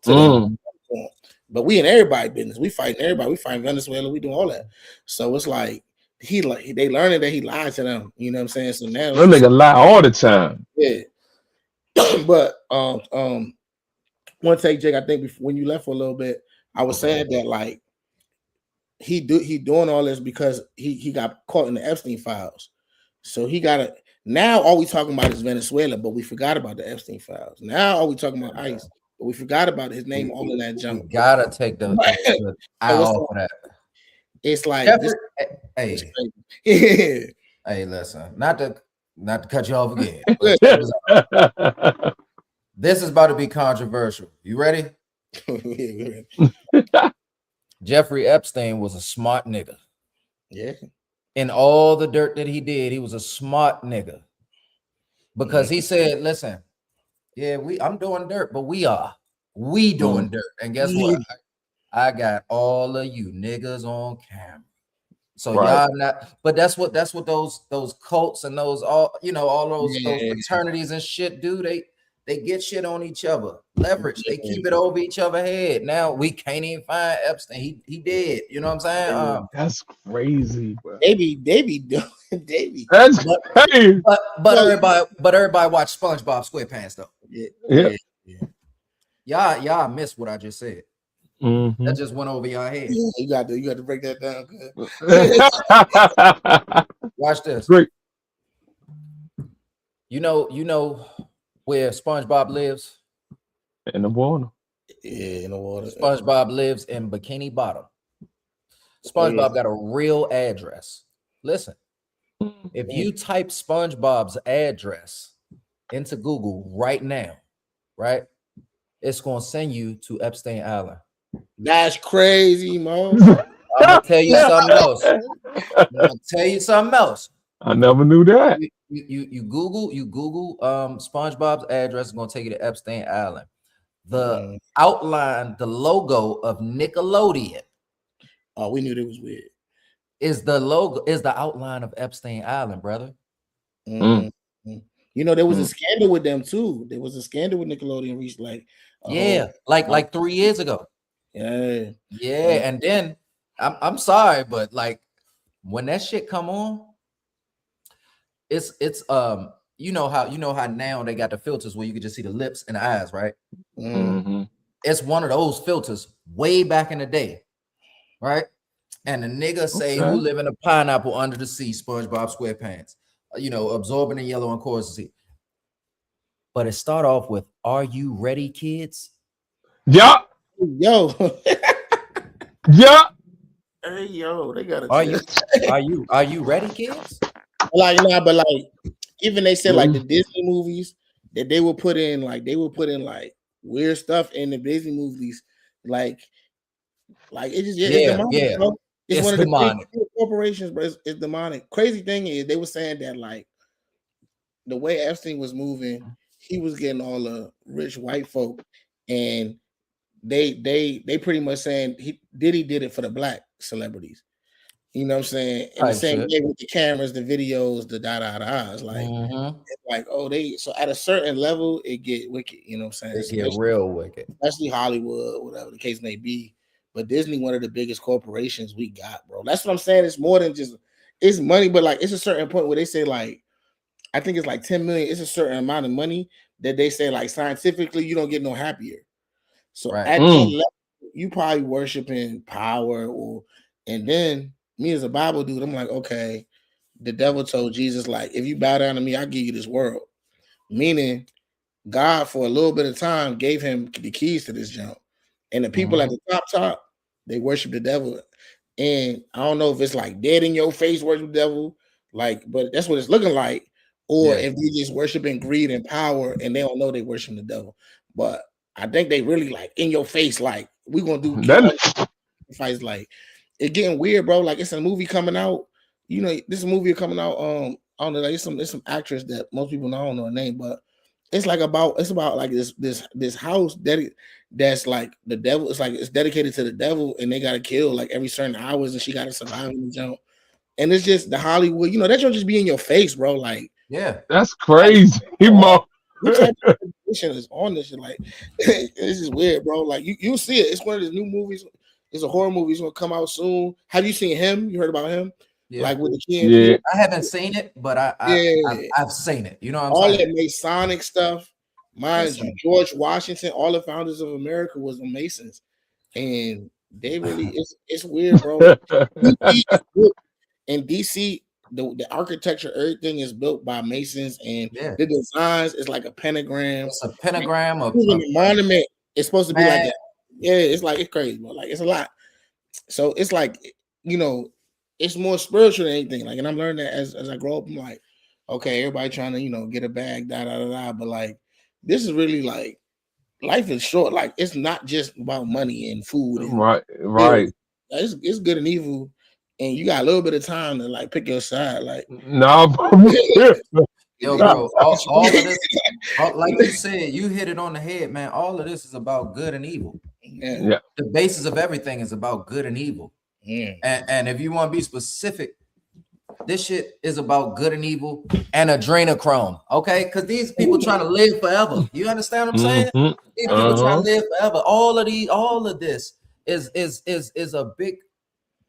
But we in everybody's business. We fighting everybody. We fighting Venezuela. We doing all that. So it's like they learning that he lied to them. You know what I'm saying? So now that nigga lie all the time. Yeah. But one take, Jake. I think when you left for a little bit, I was saying that like he doing all this because he got caught in the Epstein files. So he got it. Now all we talking about is Venezuela, but we forgot about the Epstein files. Now all we talking about ICE, but we forgot about his name all in that junk. You gotta take the eye off of that. It's like hey, listen, not to cut you off again. This is about to be controversial. You ready? Jeffrey Epstein was a smart nigga. Yeah. In all the dirt that he did, he was a smart nigga. Because he said, listen, I'm doing dirt, but we doing dirt. And guess what? I got all of you niggas on camera. So y'all not, but that's what those cults and those all those fraternities and shit do. They get shit on each other, leverage. They keep it over each other's head. Now we can't even find Epstein. He dead. You know what I'm saying? That's crazy, bro. They be doing. That's crazy. But everybody watch SpongeBob SquarePants though. Yeah. Y'all missed what I just said. Mm-hmm. That just went over your head. Yeah, you got to break that down. Watch this. Great. You know where SpongeBob lives? In the water. Yeah, in the water. SpongeBob lives in Bikini Bottom. SpongeBob got a real address. Listen, if you type SpongeBob's address into Google right now, right, it's gonna send you to Epstein Island. That's crazy, Mo. I'm gonna tell you something else. I never knew that. You Google SpongeBob's address is gonna take you to Epstein Island. The outline, the logo of Nickelodeon. Oh, we knew that was weird. Is the outline of Epstein Island, brother. You know, there was a scandal with them too. There was a scandal with Nickelodeon reached like 3 years ago. Yeah. And then I'm sorry, but like when that shit come on, it's you know how now they got the filters where you can just see the lips and the eyes, right? It's one of those filters way back in the day, right? And the nigga say who live in a pineapple under the sea, SpongeBob SquarePants, absorbing the yellow and coarse. But it start off with, "Are you ready, kids?" Yeah. Yo. Yeah. Hey, yo, they got Are you ready, kids? Like, nah, but like, even they said like the Disney movies that they will put in like weird stuff in the Disney movies, like it's just it's demonic, bro. It's one of the big corporations, but it's demonic. Crazy thing is they were saying that like the way Epstein was moving, he was getting all the rich white folk, and they pretty much saying he did it for the black celebrities. You know what I'm saying? And the same way with the cameras, the videos, the It's like, it's like, so at a certain level, it get wicked. You know what I'm saying? It get real wicked, especially Hollywood, whatever the case may be. But Disney, one of the biggest corporations we got, bro. That's what I'm saying. It's more than just it's money, but like it's a certain point where they say like, I think it's like 10 million. It's a certain amount of money that they say like scientifically you don't get no happier. So at that level, you probably worshiping power, and then me as a Bible dude, I'm like, okay, the devil told Jesus, like, if you bow down to me, I'll give you this world. Meaning God, for a little bit of time, gave him the keys to this jump. And the people at the top, they worship the devil. And I don't know if it's like dead in your face worship the devil, like, but that's what it's looking like. Or if they just worshiping greed and power and they don't know they worship the devil. But I think they really like in your face, like, we gonna do fights. Like, it's getting weird, bro. Like, it's a movie coming out. You know, this movie coming out. I don't know, like it's some actress that most people know, I don't know her name, but it's about like this house that's like the devil. It's like it's dedicated to the devil, and they gotta kill like every certain hours, and she gotta survive in the jump. And it's just the Hollywood, that don't just be in your face, bro. Like, that's crazy, Mo. What type of is on this shit? Like, this is weird, bro. Like, you see it. It's one of the new movies. It's a horror movie. It's gonna come out soon. Have you seen him? You heard about him? Like with the kid. Yeah. I haven't seen it, but I've seen it. You know what I'm saying? All that Masonic stuff. Mind you, George Washington, all the founders of America was Masons, and they really it's weird, bro. In DC, the architecture, everything is built by Masons, and the designs is like a pentagram. It's a pentagram. The monument is supposed to be like that. Yeah, it's like it's crazy, bro. Like, it's a lot. So it's like, it's more spiritual than anything. Like, and I'm learning that as I grow up. I'm like, okay, everybody trying to get a bag, but like, this is really like, life is short. Like, it's not just about money and food. And right. It's good and evil, and you got a little bit of time to like pick your side. Like, no, yo, bro, all of this, like you said, you hit it on the head, man. All of this is about good and evil. Yeah. The basis of everything is about good and evil. And if you want to be specific, this shit is about good and evil and adrenochrome. Okay, because these people trying to live forever. You understand what I'm saying? These people trying to live forever. All of this is a big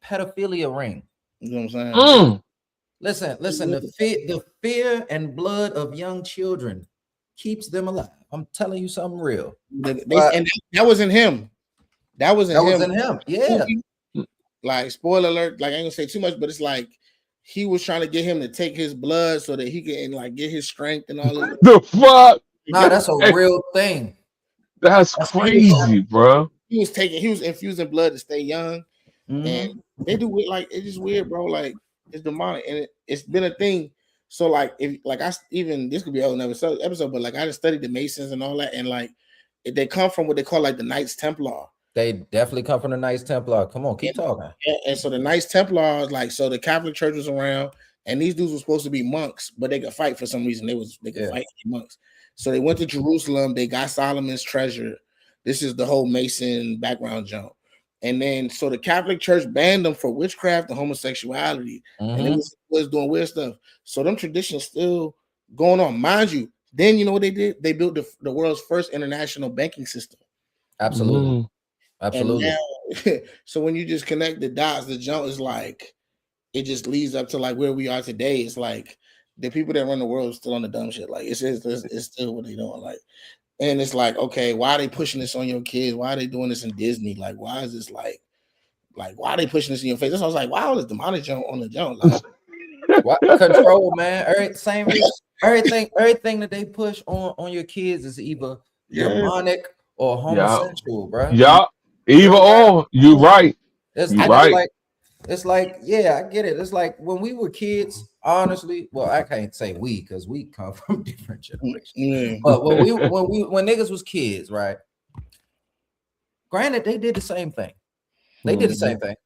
pedophilia ring. You know what I'm saying? Listen, the fear and blood of young children keeps them alive. I'm telling you something real. And that wasn't him. That wasn't him. Was in him. Yeah. Like, spoiler alert, like I ain't gonna say too much, but it's like he was trying to get him to take his blood so that he can like get his strength and all that. The fuck? Nah, that's a real thing. That's crazy, bro. He was infusing blood to stay young. And they do it like it's just weird, bro. Like it's demonic, and it's been a thing. So like if like this could be a whole episode, but like I just studied the Masons and all that, and like they come from what they call like the Knights Templar. They definitely come from the Knights Templar. Come on, keep talking. And so the Knights Templar, like, so the Catholic Church was around, and these dudes were supposed to be monks, but they could fight for some reason. They could fight monks. So they went to Jerusalem. They got Solomon's treasure. This is the whole Mason background jump. And then so the Catholic Church banned them for witchcraft and homosexuality, and it was doing weird stuff. So them traditions still going on, mind you. Then you know what they did? They built the world's first international banking system. Absolutely. Absolutely. Now, so when you just connect the dots, the jump is like it just leads up to like where we are today. It's like the people that run the world are still on the dumb shit. Like it's still what they doing. Like, and it's like, okay, why are they pushing this on your kids? Why are they doing this in Disney? Like, why is this like why are they pushing this in your face? That's why I was like, wow, this demonic jump on the jump. Like, what control, man? Everything that they push on your kids is either demonic or homosexual, bro. Yeah. Either or, you right. It's like, yeah, I get it. It's like when we were kids, honestly. Well, I can't say we because we come from different generations. But when niggas was kids, right? Granted, they did the same thing. They did the same thing.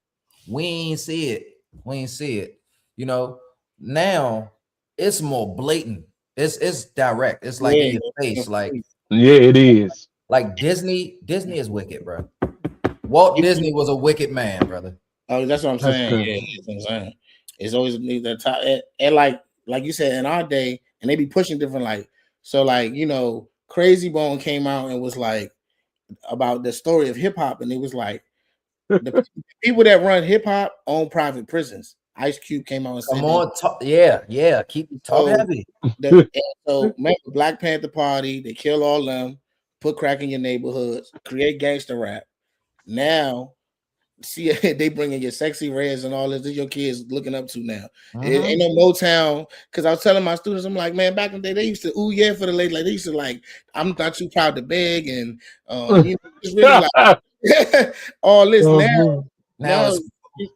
We ain't see it. You know, now it's more blatant. It's direct. It's like in your face. Like, yeah, it is. Like Disney is wicked, bro. Walt Disney was a wicked man, brother. Oh, that's what I'm saying. Yeah, that's what I'm saying. It's always that top, and like you said, in our day, and they be pushing different, like, so like, you know, Crazy Bone came out and was like about the story of hip hop, and it was like the people that run hip hop own private prisons. Ice Cube came out and said, "Come on, keep talking heavy." So make the Black Panther Party, they kill all them, put crack in your neighborhoods, create gangster rap. Now, see, they bring in your Sexy Reds and all this. Your kids looking up to now. It ain't no Motown. Because I was telling my students, I'm like, man, back in the day, they used to ooh yeah for the lady. Like they used to like, I'm not too proud to beg, and you know, it's really like all this now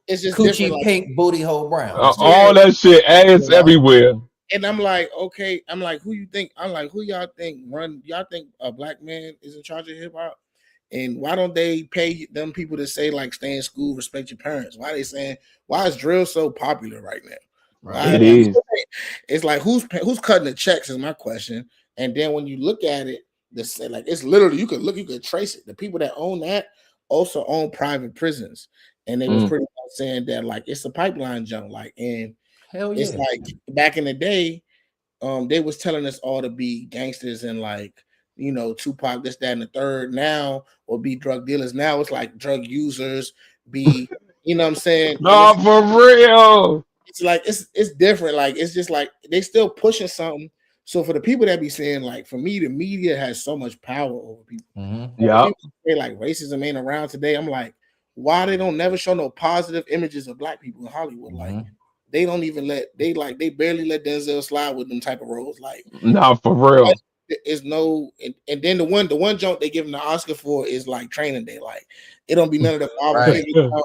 it's just coochie different, pink like, booty hole brown. All that shit, ass everywhere. And I'm like, okay, I'm like, who you think? I'm like, who y'all think run? Y'all think a black man is in charge of hip hop? And why don't they pay them people to say like stay in school, respect your parents? Why are they saying why is drill so popular right now? Right. It is. It's like who's cutting the checks is my question. And then when you look at it, like it's literally you could trace it. The people that own that also own private prisons, and they was pretty much saying that like it's a pipeline junk. Like, and it's like back in the day, they was telling us all to be gangsters and like, you know, Tupac, this, that, and the third now, or be drug dealers. Now it's like drug users, be, you know what I'm saying? No, for real. It's like it's different. Like it's just like they still pushing something. So for the people that be saying, like, for me, the media has so much power over people. Yeah. Say like racism ain't around today. I'm like, why they don't never show no positive images of black people in Hollywood? Like they don't even they barely let Denzel slide with them type of roles. Like, no, for real. Is no, and then the one joke they give him the Oscar for is like Training Day. Like it don't be none of the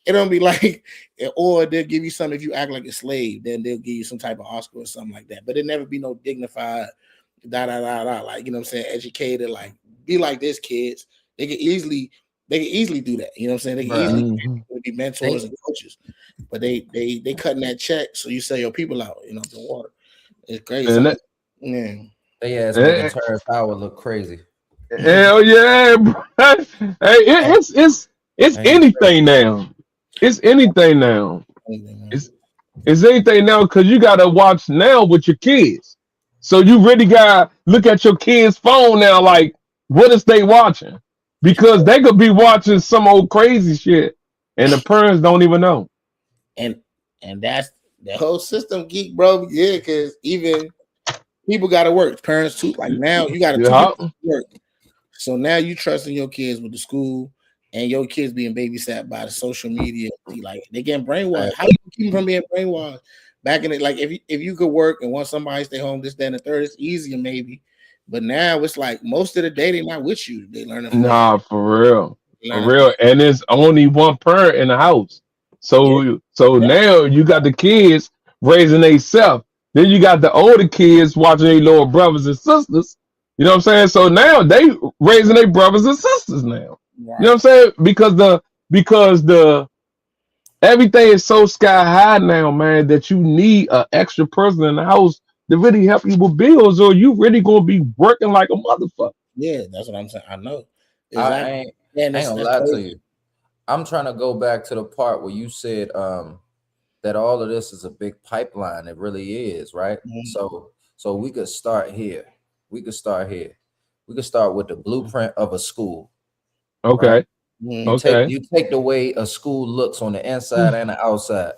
it don't be like, or they'll give you something if you act like a slave, then they'll give you some type of Oscar or something like that. But it never be no dignified like, you know what I'm saying, educated, like be like this, kids. They can easily do that. You know what I'm saying? They can easily be mentors and coaches, but they cutting that check, so you sell your people out, you know, the water. It's crazy. They ass making Terrence Howard look crazy. Hell yeah, bro. Hey, it's anything now. It's anything now. It's anything now because you gotta watch now with your kids. So you really gotta look at your kids' phone now. Like, what is they watching? Because they could be watching some old crazy shit, and the parents don't even know. And that's the whole system, geek, bro. Yeah, because even people got to work. Parents too. Like now, you got to Yeah. work. So now you trusting your kids with the school, and your kids being babysat by the social media. Like they getting brainwashed. How do you keep them from being brainwashed? Back in it, like if you could work and want somebody to stay home, this, that, and the third, it's easier maybe. But now it's like most of the day they're not with you. They learning from Nah, for real. For learning from real. And it's only one parent in the house. So now you got the kids raising themselves. Then you got the older kids watching their little brothers and sisters. You know what I'm saying? So now they raising their brothers and sisters now. right. You know what I'm saying? Because the everything is so sky high now, man, that you need an extra person in the house to really help you with bills, or you really gonna be working like a motherfucker. Yeah, that's what I'm saying. I know. I Exactly. ain't, Yeah, I ain't gonna lie to you. I'm trying to go back to the part where you said that all of this is a big pipeline. It really is, right? Mm-hmm. So we could start here. We could start with the blueprint of a school. Okay. Right? Mm-hmm. You take the way a school looks on the inside and the outside.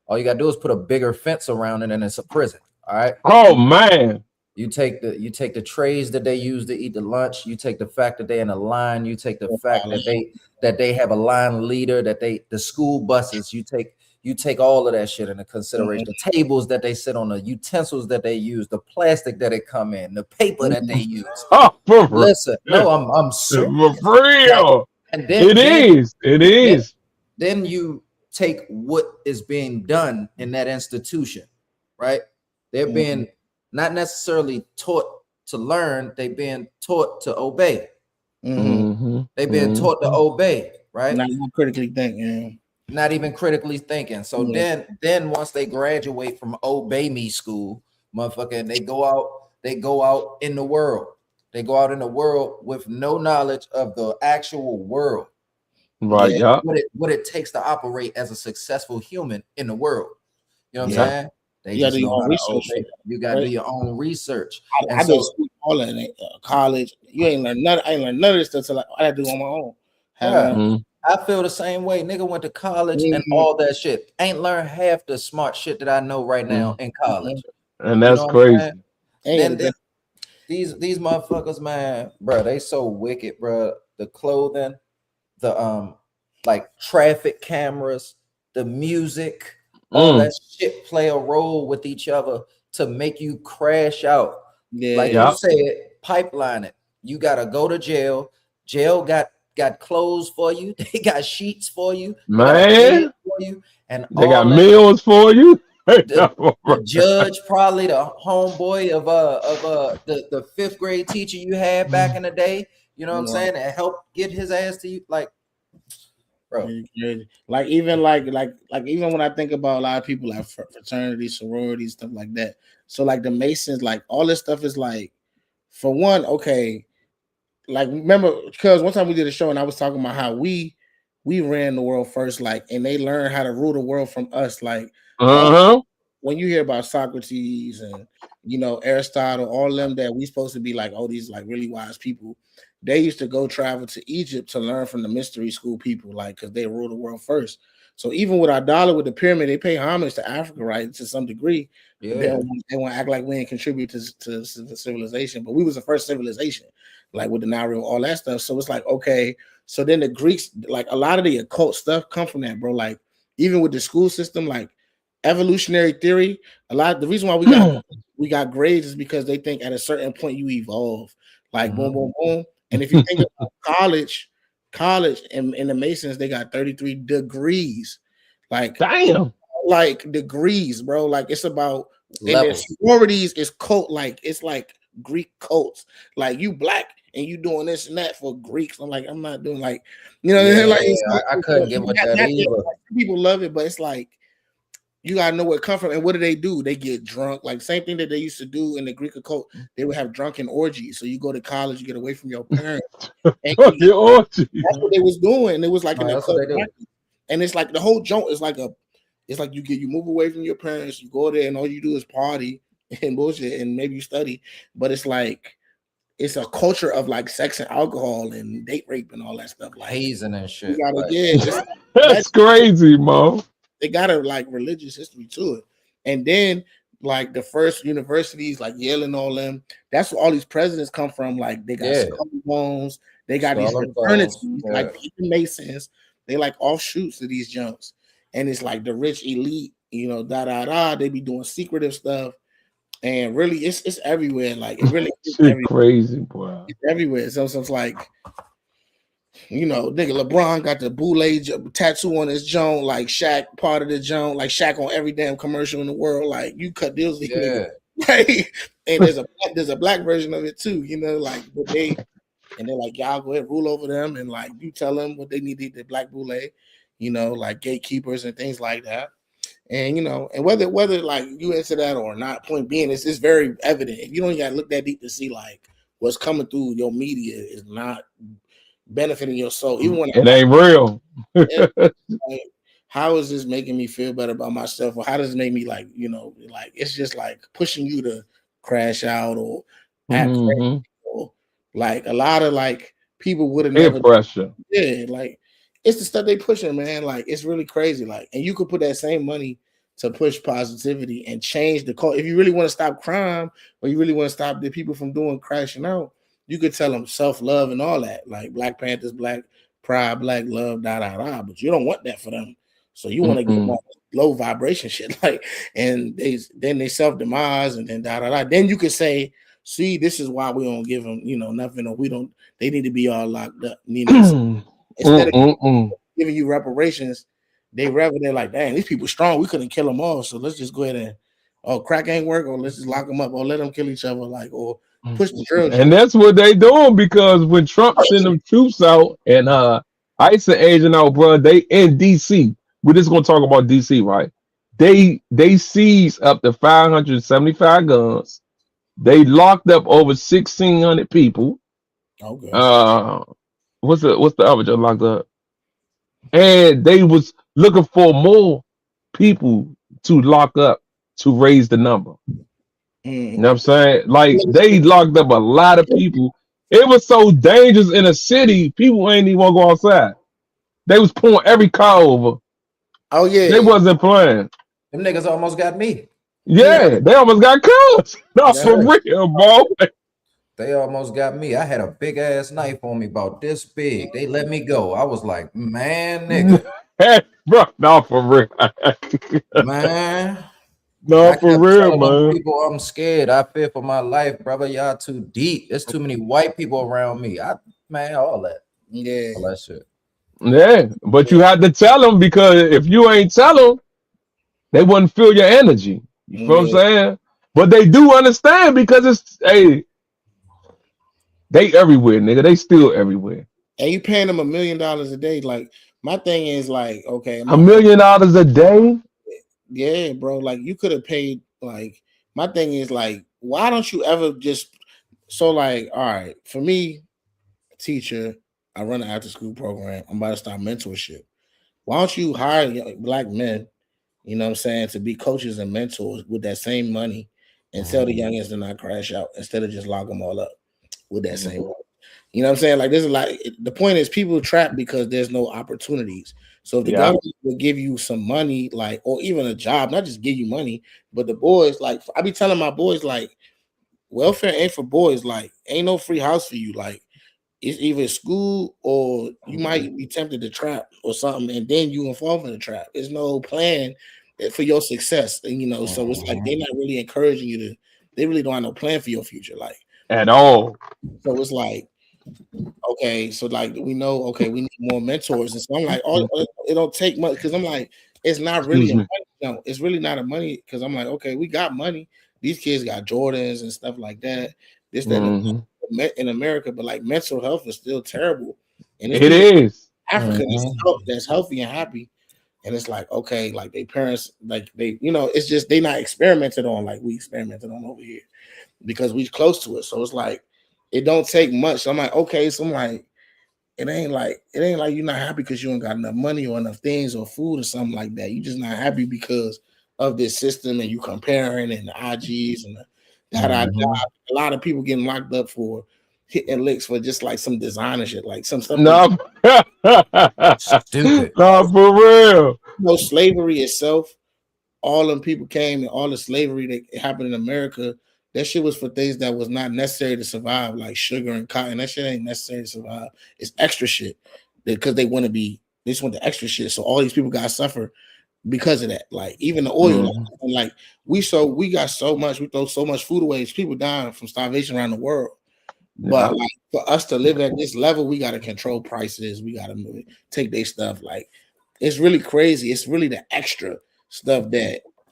All you gotta do is put a bigger fence around it, and it's a prison. All right. Oh man. You take the trays that they use to eat the lunch. You take the fact that they're in a line. You take the fact that they have a line leader. That the school buses. You take all of that shit into consideration. The tables that they sit on, the utensils that they use, the plastic that it come in, the paper that they use. Oh, Listen, no, I'm serious. For real. Like, and then it is. Then you take what is being done in that institution, right? They're being not necessarily taught to learn, they're being taught to obey. They've been taught to obey, right? Not even critically thinking. Not even critically thinking. So then once they graduate from obey me school, motherfucker, they go out in the world. They go out in the world with no knowledge of the actual world. Right. Yeah. What it takes to operate as a successful human in the world. You know what I'm saying? You got to do your own research. You got to do your own research. I did school, all of it, college. You ain't learn none. I ain't learned none of this stuff till I had to do on my own. I feel the same way. Nigga went to college and all that shit. Ain't learned half the smart shit that I know right now in college. And that's crazy. Then these motherfuckers, man, bro, they so wicked, bro. The clothing, the like traffic cameras, the music. All that shit play a role with each other to make you crash out. Like you said, pipeline it. You gotta go to jail. Jail got clothes for you. They got sheets for you. Man, for you, and they got meals for you. The judge, probably the homeboy of the 5th grade teacher you had back in the day. You know what I'm saying? And help get his ass to you, like. Bro. Like even even when I think about a lot of people like fraternities, sororities, stuff like that. So like the Masons, like all this stuff is like, for one, okay, like remember because one time we did a show and I was talking about how we ran the world first, like, and they learned how to rule the world from us, like. When you hear about Socrates and Aristotle, all of them that we supposed to be like, oh, these like really wise people, they used to go travel to Egypt to learn from the mystery school people, like, because they ruled the world first. So even with our dollar, with the pyramid, they pay homage to Africa, right, to some degree. Yeah. They want to act like we didn't contribute to civilization, but we was the first civilization, like with the Nile, all that stuff. So it's like, okay, so then the Greeks, like a lot of the occult stuff come from that, bro. Like even with the school system, like evolutionary theory, the reason why we got grades is because they think at a certain point you evolve, like boom, boom, boom. And if you think about college and in the Masons, they got 33 degrees, like damn, like degrees, bro. Like it's about and sororities is cult, like it's like Greek cults, like you black and you doing this and that for Greeks. I'm like, I'm not doing like, I couldn't get with that either. Like, people love it, but it's like, you gotta know where it come from. And what do? They get drunk. Like same thing that they used to do in the Greek occult. They would have drunken orgies. So you go to college, you get away from your parents. That's what they was doing. It was like an occult practice. And it's like the whole joint is like you move away from your parents, you go there and all you do is party and bullshit and maybe you study. But it's like it's a culture of like sex and alcohol and date rape and all that stuff. Like hazing and shit. That's crazy, Mo. They got a like religious history to it. And then like the first universities, like Yale and all them. That's where all these presidents come from. Like they got skull bones, they got these fraternities, like the Masons. They like offshoots of these junks, and it's like the rich elite, you know, They be doing secretive stuff, and really, it's everywhere. Like it really is everywhere. Crazy, boy. It's everywhere. So it's like, you know, nigga, LeBron got the boule tattoo on his joint, like Shaq part of the joint, like Shaq on every damn commercial in the world. Like you cut deals with nigga. Right? And there's a black version of it too, you know, like but they're like, y'all go ahead, rule over them, and like you tell them what they need to eat, the black boule, you know, like gatekeepers and things like that. And you know, and whether like you into that or not, point being, it's very evident. If you don't gotta look that deep to see like what's coming through your media is not benefiting your soul. Even when it ain't real. Like, how is this making me feel better about myself? Or how does it make me like, you know, like it's just like pushing you to crash out or act crazy, or like a lot of like people would have never pressure. Yeah, like it's the stuff they pushing, man. Like it's really crazy. Like, and you could put that same money to push positivity and change the culture. If you really want to stop crime or you really want to stop the people from doing crashing out, you could tell them self-love and all that, like Black Panthers, Black Pride, Black Love, but you don't want that for them. So you want to get more low vibration shit, like, and they self-demise and then Then you could say, see, this is why we don't give them, you know, nothing, or we don't. They need to be all locked up. You know, instead of giving you reparations, they're like, dang, these people strong. We couldn't kill them all, so let's just go ahead and crack ain't work, or let's just lock them up, or let them kill each other, like, or push the drill. And that's what they doing, because when Trump sent them troops out and ICE agent out, bro, they in DC. We're just gonna talk about DC, right? They seized up to 575 guns. They locked up over 1,600 people. Okay. What's the average locked up? And they was looking for more people to lock up to raise the number. You know what I'm saying? Like they locked up a lot of people. It was so dangerous in a city, people ain't even want to go outside. They was pulling every car over. Oh yeah, they wasn't playing. Them niggas almost got me. Yeah, they almost got killed. No, for real, bro. They almost got me. I had a big ass knife on me about this big. They let me go. I was like, man, nigga. Hey, bro, no, for real. Man. No, for real, man. People, I'm scared. I fear for my life, brother. Y'all too deep. There's too many white people around me. All that. Yeah. All that shit. Yeah, but you had to tell them, because if you ain't tell them, they wouldn't feel your energy. You feel what I'm saying? But they do understand, because it's, hey, they everywhere, nigga. They still everywhere. And you paying them $1 million a day. Like, my thing is like, okay, $1 million a day? Yeah, bro. Like, you could have paid, like, my thing is like, why don't you ever just, so like, all right, for me, teacher, I run an after school program. I'm about to start mentorship. Why don't you hire black men, you know what I'm saying, to be coaches and mentors with that same money, and tell the youngins to not crash out instead of just lock them all up with that same money. You know what I'm saying? Like, this is like, the point is people trapped because there's no opportunities. So if the government will give you some money, like, or even a job, not just give you money, but the boys, like, I be telling my boys, like, welfare ain't for boys. Like, ain't no free house for you. Like, it's either school or you might be tempted to trap or something, and then you involve in the trap. There's no plan for your success, and you know, so it's like they're not really encouraging you to. They really don't have no plan for your future, like at all. So it's like, okay, so like we know, okay, we need more mentors, and so I'm like, it don't take much, because I'm like, it's not really it's really not a money, because I'm like, okay, we got money. These kids got Jordans and stuff like that. This that. In America, but like mental health is still terrible, and it is Africa that's healthy and happy, and it's like, okay, like they parents, like they, you know, it's just they not experimented on like we experimented on over here because we close to it. So it's like it don't take much. So I'm like, okay, so I'm like, it ain't like you're not happy because you don't got enough money or enough things or food or something like that. You just not happy because of this system, and you comparing and the IGs and the a lot of people getting locked up for hitting licks for just like some designer shit, like some stuff. No, stupid. No, for real. You know, slavery itself all them people came and all the slavery that happened in America, that shit was for things that was not necessary to survive, like sugar and cotton. That shit ain't necessary to survive. It's extra shit because they just want the extra shit. So all these people got to suffer because of that. Like even the oil, like we got so much, we throw so much food away. It's people dying from starvation around the world. But like for us to live at this level, we got to control prices. We got to take their stuff. Like it's really crazy. It's really the extra stuff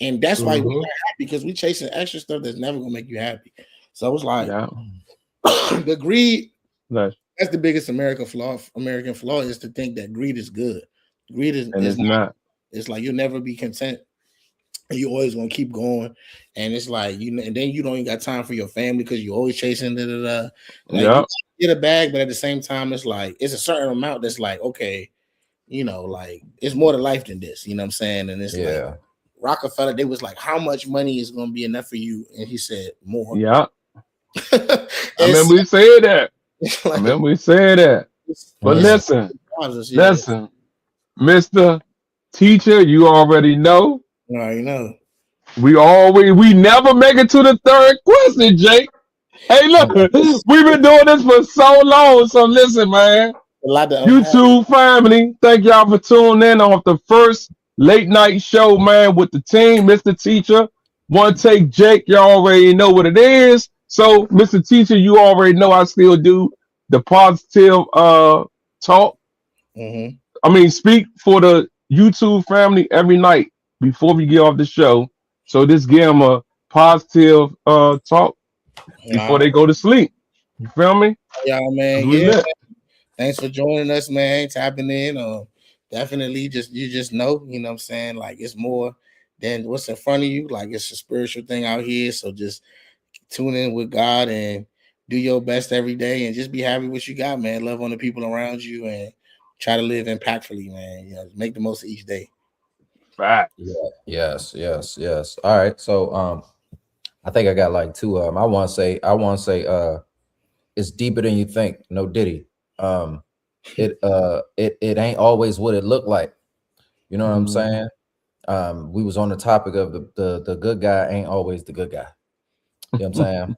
and that's why we're not happy, because we chasing extra stuff that's never gonna make you happy. So it's like the greed. That's the biggest American flaw is to think that greed is good. Greed is not. It's like you'll never be content. You always gonna keep going, and it's like and then you don't even got time for your family because you're always chasing. Like you get a bag, but at the same time, it's like it's a certain amount that's like okay, like it's more to life than this. You know what I'm saying? And it's like Rockefeller, they was like, how much money is gonna be enough for you? And he said more. Yeah, I remember we said that. But listen, Mr. Teacher, you already know. We never make it to the third question, Jake. Hey, look, we've been doing this for so long. So listen, man. YouTube family, thank y'all for tuning in on the first late night show, man, with the team. Mr. Teacher, One Take Jake, you already know what it is. So, Mr. Teacher, you already know I still do the positive talk. I mean, speak for the YouTube family every night before we get off the show. So this give them a positive talk before they go to sleep. You feel me? Yeah, man. Thanks for joining us, man. Tapping in. Definitely you just know, you know what I'm saying? Like it's more than what's in front of you. Like it's a spiritual thing out here. So just tune in with God and do your best every day and just be happy with what you got, man. Love on the people around you and try to live impactfully, man. Make the most of each day. Right. Yeah. Yes. All right. So I think I got like two of them. I want to say it's deeper than you think. No Diddy. It ain't always what it looked like. You know what I'm saying? We was on the topic of the good guy ain't always the good guy. You know what I'm saying?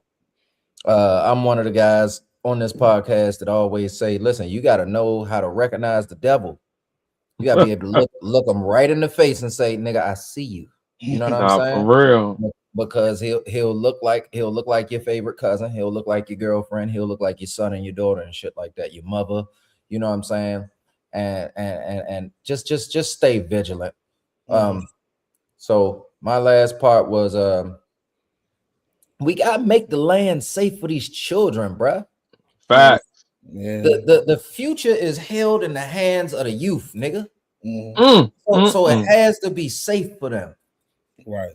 I'm one of the guys on this podcast that always say, listen, you got to know how to recognize the devil. You got to be able to look him right in the face and say, nigga, I see you. You know what I'm saying? For real. Because he'll look like your favorite cousin. He'll look like your girlfriend. He'll look like your son and your daughter and shit like that. Your mother. You know what I'm saying? And just stay vigilant. So my last part was we gotta make the land safe for these children, bruh. Facts. Yeah. The future is held in the hands of the youth, nigga. So it has to be safe for them. Right.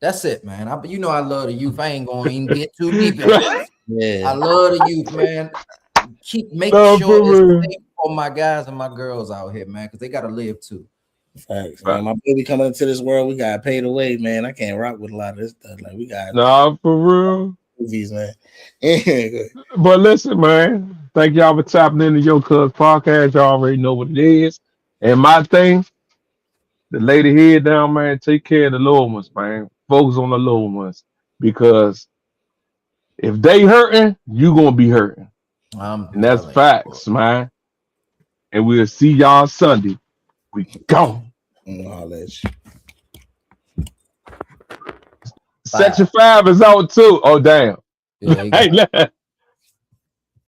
That's it, man. I love the youth. I ain't gonna even get too deep in it. Yeah. I love the youth, man. Keep making sure it's safe for my guys and my girls out here, man, because they gotta live too. Facts, man. My baby coming into this world, we got paid away, man. I can't rock with a lot of this stuff. Like we got for real movies, man. But listen, man. Thank y'all for tapping into Yocuzpodcast. Y'all already know what it is. And my thing, the lady head down, man. Take care of the little ones, man. Focus on the little ones, because if they hurting, you gonna be hurting. And that's facts, man. And we'll see y'all Sunday. We gone. Section 5 is out too. Oh damn. Yeah,